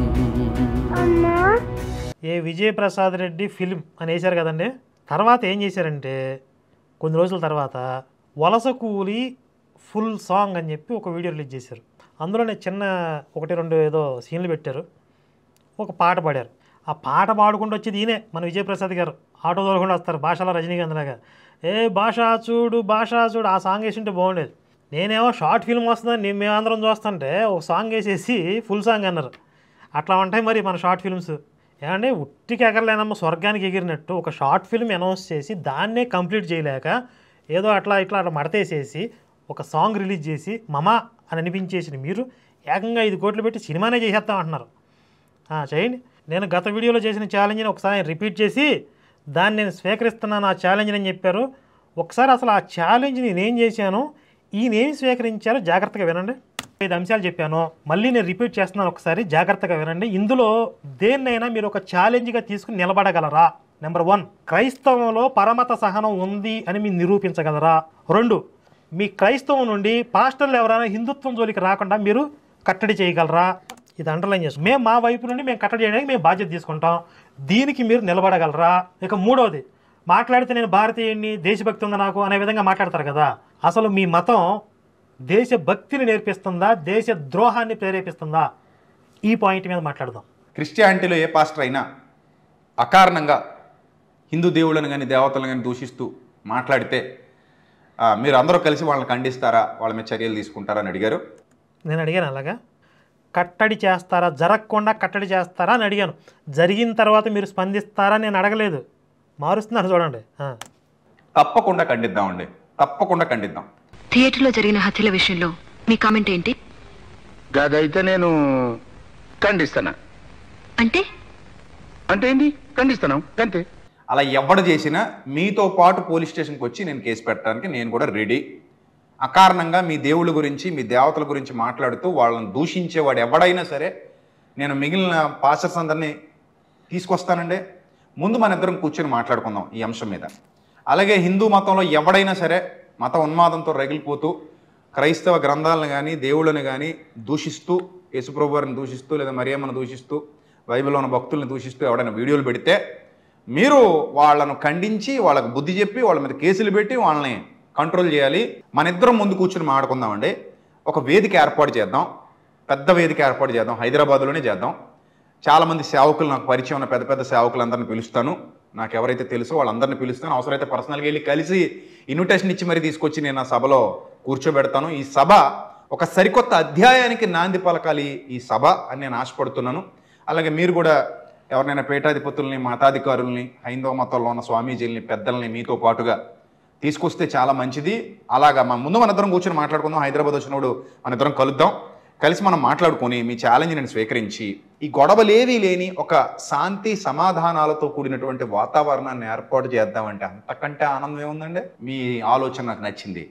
B: ఏ విజయప్రసాద్ రెడ్డి ఫిల్మ్ అని వేశారు కదండి. తర్వాత ఏం చేశారంటే కొన్ని రోజుల తర్వాత వలస కూలి ఫుల్ సాంగ్ అని చెప్పి ఒక వీడియో రిలీజ్ చేశారు. అందులోనే చిన్న 1-2 ఏదో సీన్లు పెట్టారు, ఒక పాట పాడారు. ఆ పాట పాడుకుంటూ వచ్చేది ఈయనే మన విజయప్రసాద్ గారు. ఆటో దొరకుండా వస్తారు భాషలో రజనీకాంత్ లాగా. ఏ భాషా చూడు ఆ సాంగ్ వేసింటే బాగుండేది. నేనేమో షార్ట్ ఫిల్మ్ వస్తుందని మేమందరం చూస్తుంటే ఒక సాంగ్ వేసేసి ఫుల్ సాంగ్ అన్నారు. అట్లా ఉంటాయి మరి మన షార్ట్ ఫిల్మ్స్. ఏమంటే ఉట్టికి ఎగరలేనమ్మ స్వర్గానికి ఎగిరినట్టు ఒక షార్ట్ ఫిల్మ్ అనౌన్స్ చేసి దాన్నే కంప్లీట్ చేయలేక ఏదో అట్లా మడతేసేసి ఒక సాంగ్ రిలీజ్ చేసి మమా అని అనిపించేసి మీరు ఏకంగా 5 కోట్లు పెట్టి సినిమానే చేసేస్తామంటున్నారు. చేయండి. నేను గత వీడియోలో చేసిన ఛాలెంజ్ని ఒకసారి రిపీట్ చేసి దాన్ని నేను స్వీకరిస్తున్నాను ఆ ఛాలెంజ్ని అని చెప్పారు. ఒకసారి అసలు ఆ ఛాలెంజ్ని నేనేం చేశాను, ఈయనేమి స్వీకరించారో జాగ్రత్తగా వినండి. 5 అంశాలు చెప్పాను, మళ్ళీ నేను రిపీట్ చేస్తున్నాను, ఒకసారి జాగ్రత్తగా వినండి. ఇందులో దేన్నైనా మీరు ఒక ఛాలెంజ్గా తీసుకుని నిలబడగలరా? నెంబర్ 1, క్రైస్తవంలో పరమత సహనం ఉంది అని మీరు నిరూపించగలరా? 2, మీ క్రైస్తవం నుండి పాస్టర్లు ఎవరైనా హిందుత్వం జోలికి రాకుండా మీరు కట్టడి చేయగలరా? ఇది అండర్లైన్ చేస్తాం. మేము మా వైపు నుండి మేము కట్టడి చేయడానికి మేము బాధ్యత తీసుకుంటాం, దీనికి మీరు నిలబడగలరా? ఇక 3వది, మాట్లాడితే నేను భారతీయుడిని, దేశభక్తి ఉంది నాకు అనే విధంగా మాట్లాడతారు కదా, అసలు మీ మతం దేశభక్తిని నేర్పిస్తుందా, దేశ ద్రోహాన్ని ప్రేరేపిస్తుందా? ఈ పాయింట్ మీద మాట్లాడదాం.
A: క్రిస్టియానిటీలో ఏ పాస్టర్ అయినా అకారణంగా హిందూ దేవుళ్ళని కానీ దేవతలను కానీ దూషిస్తూ మాట్లాడితే మీరు అందరూ కలిసి వాళ్ళని ఖండిస్తారా, వాళ్ళ మీద చర్యలు తీసుకుంటారా అని అడిగారు.
B: నేను అడిగాను అలాగా, కట్టడి చేస్తారా, జరగకుండా కట్టడి చేస్తారా అని అడిగాను. జరిగిన తర్వాత మీరు స్పందిస్తారా నేను అడగలేదు. మారుస్తున్నారు చూడండి.
A: తప్పకుండా ఖండిద్దామండి, తప్పకుండా ఖండిద్దాం.
M: థియేటర్లో జరిగిన హత్యల విషయంలో మీ కామెంట్ ఏంటి?
N: గదైతే నేను ఖండిస్తానా.
M: అంటే
N: ఏంటి? ఖండిస్తాను అంతే.
A: అలా ఎవడు చేసినా మీతో పాటు పోలీస్ స్టేషన్కి వచ్చి నేను కేసు పెట్టడానికి నేను కూడా రెడీ. అకారణంగా మీ దేవుళ్ళ గురించి, మీ దేవతల గురించి మాట్లాడుతూ వాళ్ళని దూషించేవాడు ఎవడైనా సరే నేను మిగిలిన పాస్టర్స్ అందరినీ తీసుకొస్తానండి. ముందు మన ఇద్దరం కూర్చొని మాట్లాడుకుందాం ఈ అంశం మీద. అలాగే హిందూ మతంలో ఎవడైనా సరే మత ఉన్మాదంతో రగిలిపోతూ క్రైస్తవ గ్రంథాలను కానీ దేవుళ్ళని కానీ దూషిస్తూ, యేసుప్రభు వారిని దూషిస్తూ లేదా మరియమ్మను దూషిస్తూ బైబిల్లో ఉన్న భక్తుల్ని దూషిస్తూ ఎవడైనా వీడియోలు పెడితే మీరు వాళ్ళను ఖండించి వాళ్ళకు బుద్ధి చెప్పి వాళ్ళ మీద కేసులు పెట్టి వాళ్ళని కంట్రోల్ చేయాలి. మన ఇద్దరం ముందు కూర్చుని మాట్లాడుకుందామండి. ఒక వేదిక ఏర్పాటు చేద్దాం, పెద్ద వేదిక ఏర్పాటు చేద్దాం, హైదరాబాద్లోనే చేద్దాం. చాలామంది సేవకులు నాకు పరిచయం ఉన్న పెద్ద పెద్ద సేవకులందరినీ పిలుస్తాను, నాకు ఎవరైతే తెలుసో వాళ్ళందరినీ పిలుస్తాను. అవసరమైతే పర్సనల్గా వెళ్ళి కలిసి ఇన్విటేషన్ ఇచ్చి మరీ తీసుకొచ్చి నేను ఆ సభలో కూర్చోబెడతాను. ఈ సభ ఒక సరికొత్త అధ్యాయానికి నాంది పలకాలి ఈ సభ అని నేను ఆశపడుతున్నాను. అలాగే మీరు కూడా ఎవరినైనా పీఠాధిపతుల్ని, మతాధికారుల్ని, హైందవ మతంలో ఉన్న స్వామీజీల్ని, పెద్దల్ని మీతో పాటుగా తీసుకొస్తే చాలా మంచిది. అలాగా మన ఇద్దరం కూర్చొని మాట్లాడుకుందాం. హైదరాబాద్ వచ్చినప్పుడు మన ఇద్దరం కలుద్దాం, కలిసి మనం మాట్లాడుకొని మీ ఛాలెంజ్ నేను స్వీకరించి ఈ గొడవలేవీ లేని ఒక శాంతి సమాధానాలతో కూడినటువంటి వాతావరణాన్ని ఏర్పాటు చేద్దామంటే అంతకంటే ఆనందం ఏముందండి? మీ ఆలోచన నాకు నచ్చింది.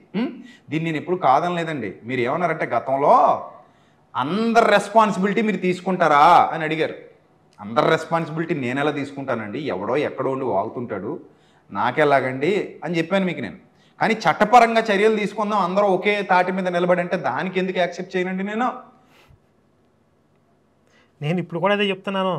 A: దీన్ని నేను ఎప్పుడు కాదనలేదండి. మీరు ఏమన్నారంటే గతంలో అందరి రెస్పాన్సిబిలిటీ మీరు తీసుకుంటారా అని అడిగారు. అందరి రెస్పాన్సిబిలిటీ నేను ఎలా తీసుకుంటానండి? ఎవడో ఎక్కడో ఉండి వాగుతుంటాడు, నాకెలాగండి అని చెప్పాను మీకు నేను. కానీ చట్టపరంగా చర్యలు తీసుకుందాం, అందరూ ఒకే తాటి మీద నిలబడి అంటే దానికి ఎందుకు యాక్సెప్ట్ చేయనండి
B: నేను ఇప్పుడు కూడా అదే చెప్తున్నాను.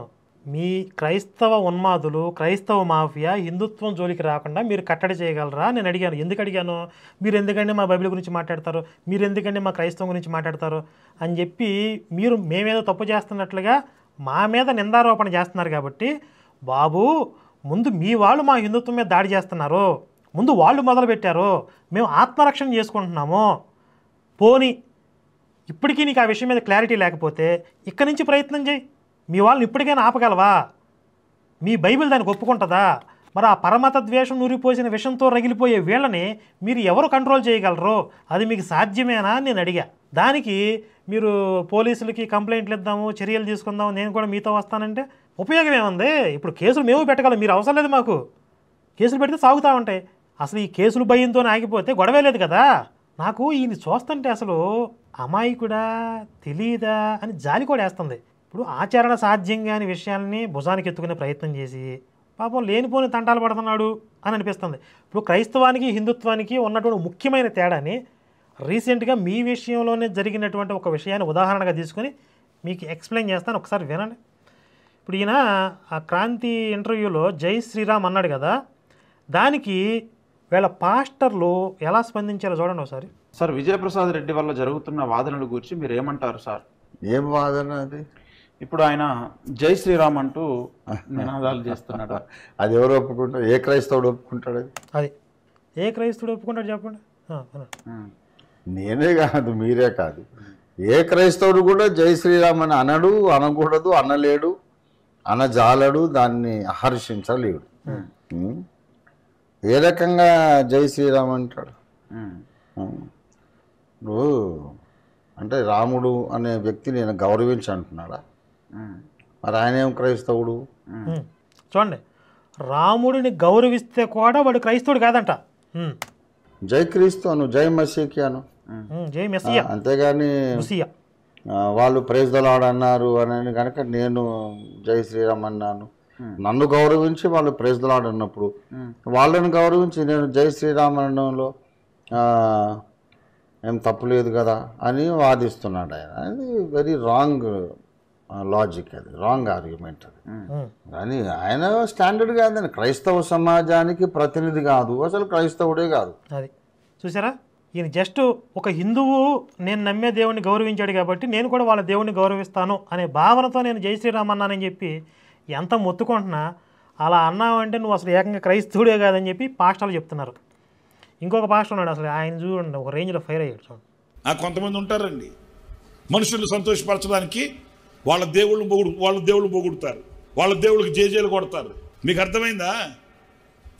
B: మీ క్రైస్తవ ఉన్మాదులు, క్రైస్తవ మాఫియా హిందుత్వం జోలికి రాకుండా మీరు కట్టడి చేయగలరా నేను అడిగాను. ఎందుకు అడిగాను? మీరు ఎందుకంటే మా బైబిల్ గురించి మాట్లాడతారు, మీరు ఎందుకంటే మా క్రైస్తవం గురించి మాట్లాడతారు అని చెప్పి మీరు మేమేదో తప్పు చేస్తున్నట్లుగా మా మీద నిందారోపణ చేస్తున్నారు. కాబట్టి బాబు, ముందు మీ వాళ్ళు మా హిందుత్వం మీద దాడి చేస్తున్నారు, ముందు వాళ్ళు మొదలుపెట్టారు, మేము ఆత్మరక్షణ చేసుకుంటున్నాము. పోనీ ఇప్పటికీ నీకు ఆ విషయం మీద క్లారిటీ లేకపోతే ఇక్కడి నుంచి ప్రయత్నం చేయి. మీ వాళ్ళని ఇప్పటికైనా ఆపగలవా? మీ బైబిల్ దానికి ఒప్పుకుంటుందా? మరి ఆ పరమత ద్వేషం నూరిపోసిన విషంతో రగిలిపోయే వీళ్ళని మీరు ఎవరు కంట్రోల్ చేయగలరు? అది మీకు సాధ్యమేనా నేను అడిగా. దానికి మీరు పోలీసులకి కంప్లైంట్లు ఇద్దాము, చర్యలు తీసుకుందాము, నేను కూడా మీతో వస్తానంటే ఉపయోగం ఏముంది? ఇప్పుడు కేసులు మేము పెట్టగలం, మీరు అవసరం లేదు మాకు. కేసులు పెడితే సాగుతూ ఉంటాయి. అసలు ఈ కేసులు భయంతో ఆగిపోతే గొడవే లేదు కదా. నాకు ఈయన చూస్తుంటే అసలు అమాయకుడా, తెలీదా అని జాలి కూడా వేస్తుంది. ఇప్పుడు ఆచరణ సాధ్యం కాని విషయాల్ని భుజానికి ఎత్తుకునే ప్రయత్నం చేసి పాపం లేనిపోని తంటాలు పడుతున్నాడు అని అనిపిస్తుంది. ఇప్పుడు క్రైస్తవానికి హిందుత్వానికి ఉన్నటువంటి ముఖ్యమైన తేడాని రీసెంట్గా మీ విషయంలోనే జరిగినటువంటి ఒక విషయాన్ని ఉదాహరణగా తీసుకొని మీకు ఎక్స్ప్లెయిన్ చేస్తాను, ఒకసారి వినండి. ఇప్పుడు ఈయన ఆ క్రాంతి ఇంటర్వ్యూలో జై శ్రీరామ్ అన్నాడు కదా, దానికి వీళ్ళ పాస్టర్లు ఎలా స్పందించారో చూడండి ఒకసారి.
O: సార్, విజయప్రసాద్ రెడ్డి వల్ల జరుగుతున్న వాదనల గురించి మీరు ఏమంటారు సార్?
C: ఏం వాదన అది?
O: ఇప్పుడు ఆయన జై శ్రీరామ్ అంటూ నినాదాలు చేస్తున్నాడు.
C: అది ఎవరు ఒప్పుకుంటారు? ఏ క్రైస్తవుడు ఒప్పుకుంటాడు?
B: అది ఏ క్రైస్తవుడు ఒప్పుకుంటాడు చెప్పండి.
C: నేనే కాదు, మీరే కాదు, ఏ క్రైస్తవుడు కూడా జై శ్రీరామ్ అని అనడు, అనకూడదు, అనలేడు, అనజాలడు, దాన్ని హర్షించలేడు. ఏ రకంగా జై శ్రీరామ్ అంటాడు? ఇప్పుడు అంటే రాముడు అనే వ్యక్తి నేను గౌరవించి అంటున్నాడా? మరి ఆయన ఏం క్రైస్తవుడు?
B: చూడండి, రాముడిని గౌరవిస్తే కూడా వాడు క్రైస్తవుడు కాదంట.
C: జై క్రీస్తు అను, జై మసీకి అను,
B: జై మెస్సియా,
C: అంతేగాని వాళ్ళు ప్రైజ్ ద లార్డ్ అన్నారు అని కనుక నేను జై శ్రీరామ్ అన్నాను. నన్ను గౌరవించి వాళ్ళు ప్రైజ్ ద లార్డ్ అన్నప్పుడు వాళ్ళని గౌరవించి నేను జై శ్రీరామ్ అనడంలో ఏం తప్పులేదు కదా అని వాదిస్తున్నాడు ఆయన. అది వెరీ రాంగ్ లాజిక్, అది రాంగ్ ఆర్గ్యుమెంట్ అది. కానీ ఆయన స్టాండర్డ్ కాదని, క్రైస్తవ సమాజానికి ప్రతినిధి కాదు, అసలు క్రైస్తవుడే కాదు.
B: అది చూసారా, ఈయన జస్ట్ ఒక హిందువు నేను నమ్మే దేవుడిని గౌరవించాడు కాబట్టి నేను కూడా వాళ్ళ దేవుడిని గౌరవిస్తాను అనే భావనతో నేను జై శ్రీరామ్ అన్నానని చెప్పి ఎంత మొత్తుకుంటున్నా, అలా అన్నావంటే నువ్వు అసలు ఏకంగా క్రైస్తవుడే కాదని చెప్పి పాస్టర్లు చెప్తున్నారు. ఇంకొక పాస్టర్ ఉన్నాడు, అసలు ఆయన చూడండి ఒక రేంజ్లో ఫైర్ అయ్యాడు. చూడండి,
D: కొంతమంది ఉంటారండి మనుషులు సంతోషపరచడానికి వాళ్ళ దేవుళ్ళు పొగుడుతారు, వాళ్ళ దేవుళ్ళకి జేజేలు కొడతారు. మీకు అర్థమైందా?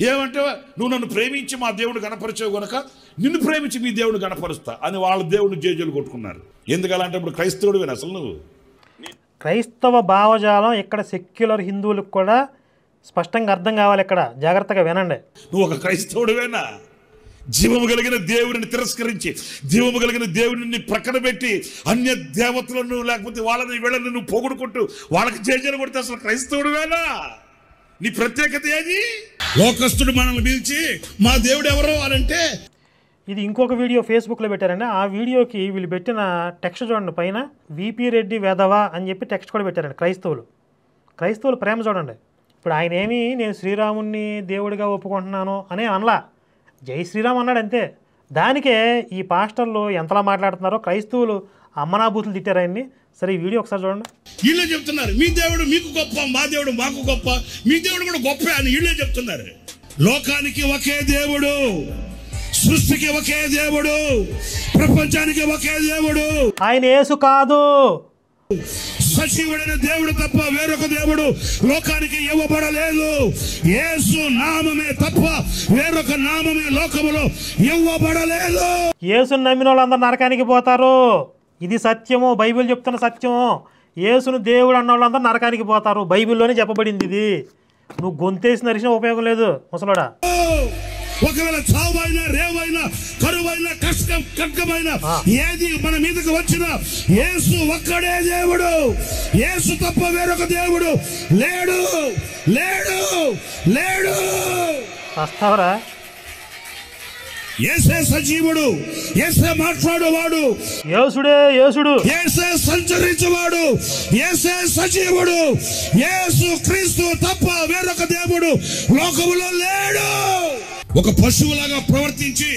D: ఏమంటే నువ్వు నన్ను ప్రేమించి మా దేవుడు గణపరిచావు గనక నిన్ను ప్రేమించి మీ దేవుడు గణపరుస్తా అని వాళ్ళ దేవుడిని జేజేలు కొట్టుకున్నారు. ఎందుకలాంటి ఇప్పుడు క్రైస్తవుడివేనా అసలు నువ్వు?
B: క్రైస్తవ భావజాలం ఇక్కడ సెక్యులర్ హిందువులకు కూడా స్పష్టంగా అర్థం కావాలి. ఇక్కడ జాగ్రత్తగా వినండి.
D: నువ్వు ఒక క్రైస్తవుడివేనా? జీవము కలిగిన దేవుడిని తిరస్కరించి, జీవము కలిగిన దేవుడిని ప్రక్కన పెట్టి అన్య దేవతలను లేకపోతే వాళ్ళని వీళ్ళని నువ్వు పొగుడుకుంటూ వాళ్ళకి జేజేలు కొడితే అసలు క్రైస్తవుడివేనా? నీ ప్రత్యేకత ఏది? లోకస్తుడు మనల్ని పిలిచి మా దేవుడు ఎవరు అని అంటే,
B: ఇది ఇంకొక వీడియో ఫేస్బుక్లో పెట్టారండి. ఆ వీడియోకి వీళ్ళు పెట్టిన టెక్స్ట్ చూడండి, పైన విపి రెడ్డి వెధవా అని చెప్పి టెక్స్ట్ కూడా పెట్టారండి. క్రైస్తవులు ప్రేమ చూడండి. ఇప్పుడు ఆయన ఏమి నేను శ్రీరాముణ్ణి దేవుడిగా ఒప్పుకుంటున్నాను అనే అనలా, జై శ్రీరామ్ అన్నాడు అంతే. దానికే ఈ పాస్టర్లు ఎంతలా మాట్లాడుతున్నారో క్రైస్తవులు అమ్మనాభూతులు తిట్టారు ఆయన్ని. సరే ఈ వీడియో ఒకసారి చూడండి.
D: వీళ్ళే చెప్తున్నారు మీ దేవుడు మీకు గొప్ప, మా దేవుడు మాకు గొప్ప, మీ దేవుడు కూడా గొప్ప అని వీళ్ళే చెప్తున్నారు. లోకానికి ఒకే దేవుడు, సృష్టికి ఒకే దేవుడు, ప్రపంచానికి ఒకే దేవుడు.
B: ఆయన యేసు కాదు,
D: సజీవుడైన దేవుడు తప్ప వేరొక దేవుడు లోకానికి ఇవ్వబడలేదు. యేసు నామమే తప్ప వేరొక నామమే లోకములో ఇవ్వబడలేదు.
B: యేసుని నమ్మిన వాళ్ళందరూ నరకానికి పోతారు. ఇది సత్యము, బైబిల్ చెప్తున్న సత్యము. యేసును దేవుడు అన్న వాళ్ళందరూ నరకానికి పోతారు. బైబిల్లోనే చెప్పబడింది ఇది. నువ్వు గొంతేసి నరిసిన ఉపయోగం లేదు ముసలోడా.
D: ఒకవేళ చావైనా, రేవైనా, కరువైనా, ఖడ్గమైనా ఏది మన మీదకి వచ్చినా యేసు ఒక్కడే దేవుడు. యేసు తప్ప వేరొక దేవుడు లేడు, లేడు, లేడు.
B: వస్తావరా?
D: యేసే సజీవుడు, యేసే మాట్లాడేవాడు,
B: యేసుడే యేసుడు,
D: యేసే సంచరించేవాడు, యేసే సజీవుడు. యేసు క్రీస్తు తప్ప వేరొక దేవుడు లోకములో లేడు. ఒక పశువులాగా ప్రవర్తించి,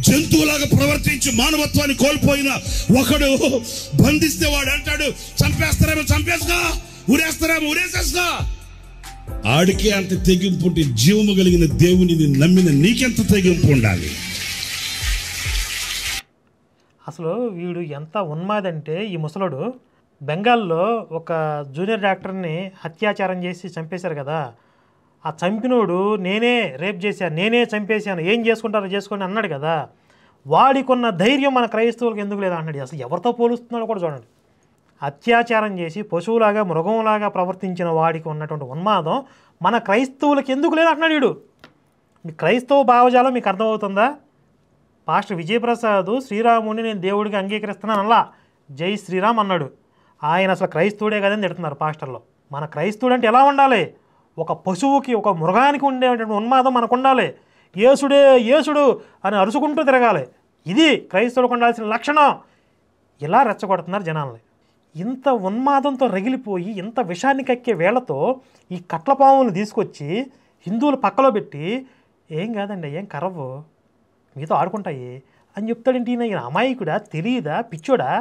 D: జంతువులాగా ప్రవర్తించి మానవత్వాన్ని కోల్పోయిన ఒకడు బంధిస్తే వాడు అంటాడు చంపేస్తారేమో చంపేస్తా, ఉరేస్తారేమో ఉరేసేస్తా. ఆడికి అంత తెగింపు ఉంటే జీవము కలిగిన దేవుని నమ్మిన నీకెంత తెగింపు ఉండాలి?
B: అసలు వీడు ఎంత ఉన్మాదంటే ఈ ముసలోడు బెంగాల్లో ఒక జూనియర్ డాక్టర్ని అత్యాచారం చేసి చంపేశారు కదా. ఆ చంపినోడు నేనే రేప్ చేశాను, నేనే చంపేశాను, ఏం చేసుకుంటారో చేసుకోండి అన్నాడు కదా. వాడికున్న ధైర్యం మన క్రైస్తవులకు ఎందుకు లేదా అన్నాడు. అసలు ఎవరితో పోలుస్తున్నాడో కూడా చూడండి. అత్యాచారం చేసి పశువులాగా మృగంలాగా ప్రవర్తించిన వాడికి ఉన్నటువంటి ఉన్మాదం మన క్రైస్తవులకు ఎందుకు లేదు అంటున్నాడు వీడు. మీ క్రైస్తవ భావజాలం మీకు అర్థమవుతుందా? పాస్టర్ విజయప్రసాద్ శ్రీరాముని నేను దేవుడికి అంగీకరిస్తున్నాను అలా జై శ్రీరామ్ అన్నాడు. ఆయన అసలు క్రైస్తవుడే కదని తిడుతున్నారు పాస్టర్లో. మన క్రైస్తవుడు అంటే ఎలా ఉండాలి? ఒక పశువుకి, ఒక మృగానికి ఉండేటువంటి ఉన్మాదం మనకు ఉండాలి. యేసుడే యేసుడు అని అరుచుకుంటూ తిరగాలి. ఇది క్రైస్తవులకు ఉండాల్సిన లక్షణం. ఇలా రెచ్చగొడుతున్నారు జనాల్ని. ఇంత ఉన్మాదంతో రగిలిపోయి ఇంత విషాన్ని కక్కే వేళతో ఈ కట్లపాములను తీసుకొచ్చి హిందువులు పక్కలో పెట్టి ఏం కాదండి, ఏం కరవు, మీతో ఆడుకుంటాయి అని చెప్తాడేంటి. ఈయన అమాయకుడా, తెలియదా, పిచ్చోడా?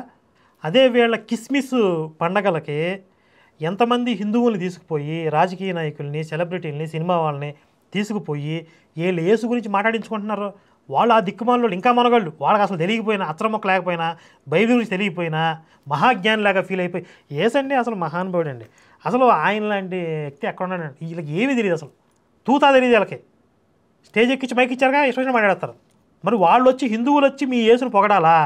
B: అదే వీళ్ళ కిస్మిస్ పండగలకి ఎంతమంది హిందువుల్ని తీసుకుపోయి రాజకీయ నాయకుల్ని, సెలబ్రిటీలని, సినిమా వాళ్ళని తీసుకుపోయి వీళ్ళు యేసు గురించి మాట్లాడించుకుంటున్నారు. వాళ్ళు ఆ దిక్కుమాలలో ఇంకా మనగాళ్ళు, వాళ్ళకి అసలు తెలియకపోయినా, అచ్చరమొక్క లేకపోయినా, బైబిల్ గురించి తెలియకపోయినా మహాజ్ఞానిలాగా ఫీల్ అయిపోయి ఏసండి అసలు మహానుభావుడు అండి, అసలు ఆయన లాంటి వ్యక్తి ఎక్కడ ఉన్నాడండి, వీళ్ళకి ఏమీ తెలియదు, అసలు తూతా తెలియదు వీళ్ళకి. స్టేజ్ ఎక్కించి మైక్ ఇచ్చారుగా ఇష్టం మాట్లాడతారు. మరి వాళ్ళు వచ్చి హిందువులు వచ్చి మీ యేసును పొగడాలా?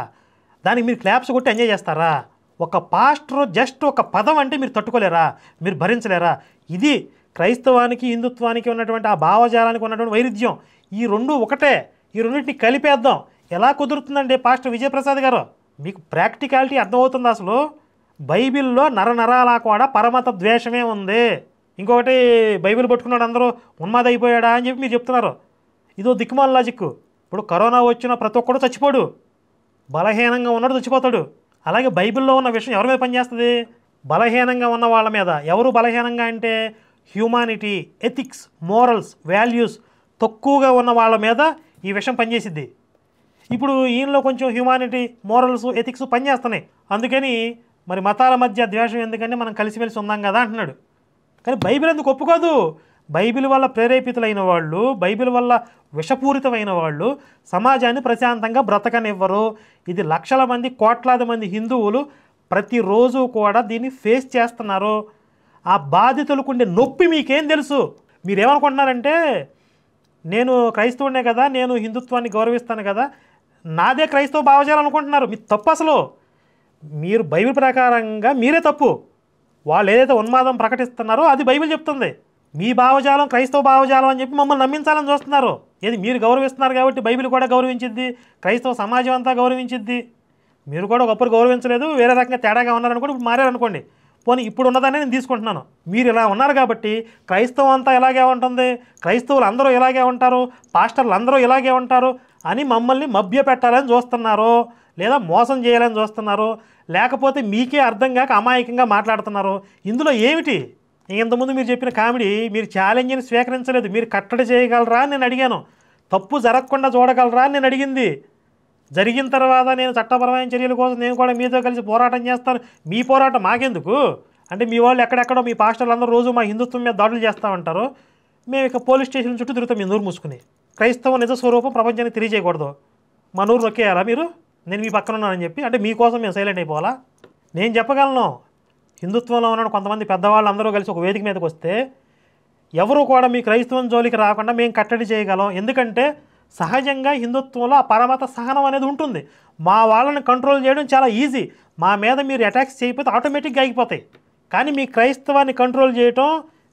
B: దానికి మీరు క్లాప్స్ కొట్టి ఎంజాయ్ చేస్తారా? ఒక పాస్టర్ జస్ట్ ఒక పదం అంటే మీరు తట్టుకోలేరా? మీరు భరించలేరా? ఇది క్రైస్తవానికి హిందుత్వానికి ఉన్నటువంటి ఆ భావజాలానికి ఉన్నటువంటి వైరుధ్యం. ఈ రెండు ఒకటే. ఈ రెండింటిని కలిపేద్దాం. ఎలా కుదురుతుందండి పాస్టర్ విజయప్రసాద్ గారు? మీకు ప్రాక్టికాలిటీ అర్థమవుతుంది. అసలు బైబిల్లో నరనరాలా కూడా పరమత ద్వేషమే ఉంది. ఇంకొకటి బైబిల్ పట్టుకున్నాడు అందరూ ఉన్మాద అయిపోయాడా అని చెప్పి మీరు చెప్తున్నారు. ఇదో దిక్కుమాల లాజిక్. ఇప్పుడు కరోనా వచ్చిన ప్రతి ఒక్కడు చచ్చిపోడు, బలహీనంగా ఉన్నాడు చచ్చిపోతాడు. అలాగే బైబిల్లో ఉన్న విషయం ఎవరి మీద పనిచేస్తుంది? బలహీనంగా ఉన్న వాళ్ళ మీద. ఎవరు బలహీనంగా అంటే హ్యూమానిటీ, ఎథిక్స్, మోరల్స్, వాల్యూస్ తక్కువగా ఉన్న వాళ్ళ మీద ఈ విషయం పనిచేసిద్ది. ఇప్పుడు ఈయనలో కొంచెం హ్యూమానిటీ, మోరల్స్, ఎథిక్స్ పనిచేస్తున్నాయి. అందుకని మరి మతాల మధ్య ద్వేషం ఎందుకంటే మనం కలిసిమెలిసి ఉందాం కదా అంటున్నాడు. కానీ బైబిల్ ఎందుకు ఒప్పుకోదు? బైబిల్ వల్ల ప్రేరేపితులైన వాళ్ళు, బైబిల్ వల్ల విషపూరితమైన వాళ్ళు సమాజాన్ని ప్రశాంతంగా బ్రతకనివ్వరు. ఇది లక్షల మంది, కోట్లాది మంది హిందువులు ప్రతిరోజు కూడా దీన్ని ఫేస్ చేస్తున్నారు. ఆ బాధితులకు ఉండే నొప్పి మీకేం తెలుసు? మీరేమనుకుంటున్నారంటే నేను క్రైస్తవునే కదా, నేను హిందుత్వాన్ని గౌరవిస్తాను కదా, నాదే క్రైస్తవ భావజాలం అనుకుంటున్నారు. మీ తప్పు. అసలు మీరు బైబిల్ ప్రకారంగా మీరే తప్పు. వాళ్ళు ఏదైతే ఉన్మాదం ప్రకటిస్తున్నారో అది బైబిల్ చెప్తుంది. మీ భావజాలం క్రైస్తవ భావజాలం అని చెప్పి మమ్మల్ని నమ్మించాలని చూస్తున్నారు. ఏది మీరు గౌరవిస్తున్నారు కాబట్టి బైబిల్ కూడా గౌరవించిద్ది, క్రైస్తవ సమాజం అంతా గౌరవించిద్ది. మీరు కూడా ఒకప్పుడు గౌరవించలేదు, వేరే రకంగా తేడాగా ఉన్నారనుకోండి, ఇప్పుడు మారారనుకోండి. పోనీ ఇప్పుడు ఉన్నదాన్ని నేను తీసుకుంటున్నాను. మీరు ఇలా ఉన్నారు కాబట్టి క్రైస్తవం అంతా ఇలాగే ఉంటుంది, క్రైస్తవులు అందరూ ఇలాగే ఉంటారు, పాస్టర్లు అందరూ ఇలాగే ఉంటారు అని మమ్మల్ని మభ్యపెట్టాలని చూస్తున్నారు, లేదా మోసం చేయాలని చూస్తున్నారు, లేకపోతే మీకే అర్థం కాక అమాయకంగా మాట్లాడుతున్నారు. ఇందులో ఏమిటి? ఇంతకుముందు మీరు చెప్పిన కామెడీ, మీరు ఛాలెంజ్ని స్వీకరించలేదు. మీరు కట్టడి చేయగలరా అని నేను అడిగాను. తప్పు జరగకుండా చూడగలరా అని నేను అడిగింది. జరిగిన తర్వాత నేను చట్టపరమైన చర్యల కోసం నేను కూడా మీతో కలిసి పోరాటం చేస్తాను. మీ పోరాటం మాకెందుకు? అంటే మీ వాళ్ళు ఎక్కడెక్కడో మీ పాస్టర్లు అందరూ రోజు మా హిందుత్వం మీద దాడులు చేస్తామంటారు. మేము ఇక పోలీస్ స్టేషన్ చుట్టూ తిరుగుతాం మీ నూరు మూసుకుని. క్రైస్తవ నిజ స్వరూపం ప్రపంచానికి తెలియజేయకూడదు. మా నూరు నొక్కేయాలా మీరు? నేను మీ పక్కన ఉన్నానని చెప్పి? అంటే మీకోసం మేము సైలెంట్ అయిపోవాలా? నేను చెప్పగలను, హిందుత్వంలో ఉన్న కొంతమంది పెద్దవాళ్ళు అందరూ కలిసి ఒక వేదిక మీదకి వస్తే ఎవరు కూడా మీ క్రైస్తవం జోలికి రాకుండా మేము కట్టడి చేయగలం. ఎందుకంటే సహజంగా హిందుత్వంలో ఆ పరమత సహనం అనేది ఉంటుంది. మా వాళ్ళని కంట్రోల్ చేయడం చాలా ఈజీ. మా మీద మీరు అటాక్స్ చేయకపోతే ఆటోమేటిక్గా ఆగిపోతాయి. కానీ మీ క్రైస్తవాన్ని కంట్రోల్ చేయటం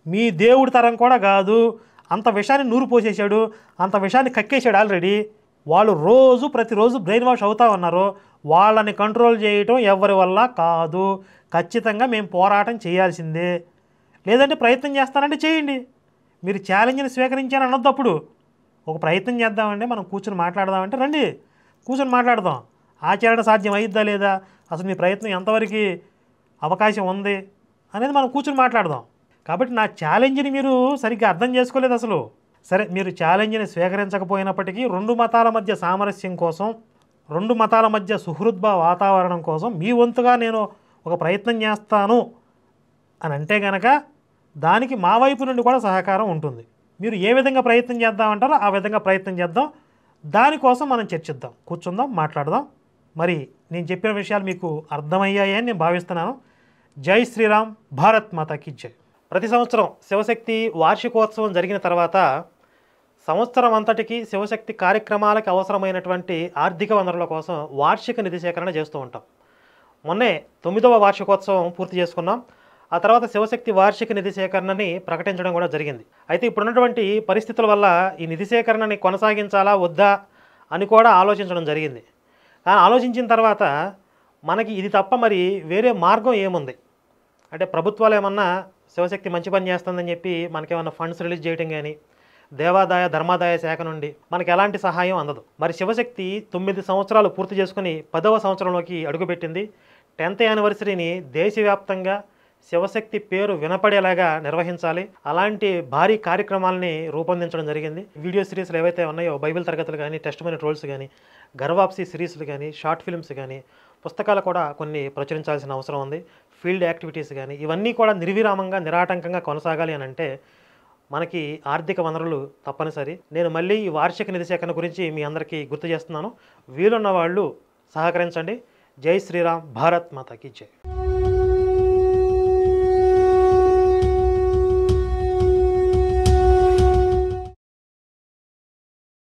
B: మీ దేవుడి తరం కూడా కాదు. అంత విషయాన్ని నూరు పోసేశాడు, అంత విషయాన్ని కక్కేశాడు ఆల్రెడీ. వాళ్ళు ప్రతిరోజు బ్రెయిన్ వాష్ అవుతూ ఉన్నారు. వాళ్ళని కంట్రోల్ చేయటం ఎవరి వల్ల కాదు. ఖచ్చితంగా మేము పోరాటం చేయాల్సిందే. లేదంటే ప్రయత్నం చేస్తానంటే చేయండి. మీరు ఛాలెంజ్ని స్వీకరించాను అనొద్దు. అప్పుడు ఒక ప్రయత్నం చేద్దామంటే మనం కూర్చొని మాట్లాడదామంటే రండి, కూర్చొని మాట్లాడదాం. ఆచరణ సాధ్యం అయిద్దా లేదా, అసలు మీ ప్రయత్నం ఎంతవరకు అవకాశం ఉంది అనేది మనం కూర్చొని మాట్లాడదాం. కాబట్టి నా ఛాలెంజ్ని మీరు సరిగ్గా అర్థం చేసుకోలేదు అసలు. సరే, మీరు ఛాలెంజ్ని స్వీకరించకపోయినప్పటికీ 2 మతాల మధ్య సామరస్యం కోసం, 2 మతాల మధ్య సుహృద్భావ వాతావరణం కోసం మీ వంతుగా నేను ఒక ప్రయత్నం చేస్తాను అని అంటే కనుక దానికి మా వైపు నుండి కూడా సహకారం ఉంటుంది. మీరు ఏ విధంగా ప్రయత్నం చేద్దామంటారో ఆ విధంగా ప్రయత్నం చేద్దాం. దానికోసం మనం చర్చిద్దాం, కూర్చుందాం, మాట్లాడదాం. మరి నేను చెప్పిన విషయాలు మీకు అర్థమయ్యాయని నేను భావిస్తున్నాను. జై శ్రీరామ్, భారత్ మాతాకి జై. ప్రతి సంవత్సరం శివశక్తి వార్షికోత్సవం జరిగిన తర్వాత సంవత్సరం అంతటికి శివశక్తి కార్యక్రమాలకు అవసరమైనటువంటి ఆర్థిక వనరుల కోసం వార్షిక నిధి సేకరణ చేస్తూ ఉంటాం. మొన్నే 9వ వార్షికోత్సవం పూర్తి చేసుకున్నాం. ఆ తర్వాత శివశక్తి వార్షిక నిధి సేకరణని ప్రకటించడం కూడా జరిగింది. అయితే ఇప్పుడున్నటువంటి పరిస్థితుల వల్ల ఈ నిధి సేకరణని కొనసాగించాలా వద్దా అని కూడా ఆలోచించడం జరిగింది. కానీ ఆలోచించిన తర్వాత మనకి ఇది తప్ప మరి వేరే మార్గం ఏముంది? అంటే ప్రభుత్వాలు ఏమన్నా శివశక్తి మంచి పని చేస్తుందని చెప్పి మనకేమన్నా ఫండ్స్ రిలీజ్ చేయడం కానీ, దేవాదాయ ధర్మాదాయ శాఖ నుండి మనకి ఎలాంటి సహాయం అందదు. మరి శివశక్తి 9 సంవత్సరాలు పూర్తి చేసుకుని 10వ సంవత్సరంలోకి అడుగుపెట్టింది. 10th యానివర్సరీని దేశవ్యాప్తంగా శివశక్తి పేరు వినపడేలాగా నిర్వహించాలి. అలాంటి భారీ కార్యక్రమాలని రూపొందించడం జరిగింది. వీడియో సిరీస్లు ఏవైతే ఉన్నాయో, బైబిల్ తరగతులు కానీ, టెస్ట్ మనీ ట్రోల్స్ కానీ, గర్వాప్సీ సిరీస్లు కానీ, షార్ట్ ఫిల్మ్స్ కానీ, పుస్తకాలు కూడా కొన్ని ప్రచురించాల్సిన అవసరం ఉంది. ఫీల్డ్ యాక్టివిటీస్ కానీ, ఇవన్నీ కూడా నిర్విరామంగా నిరాటంకంగా కొనసాగాలి అని అంటే మనకి ఆర్థిక వనరులు తప్పనిసరి. నేను మళ్ళీ ఈ వార్షిక నిధి సేకరణ గురించి మీ అందరికీ గుర్తు చేస్తున్నాను. వీలున్న వాళ్ళు సహకరించండి. జై శ్రీరామ్, భారత్ మాతాకి జై.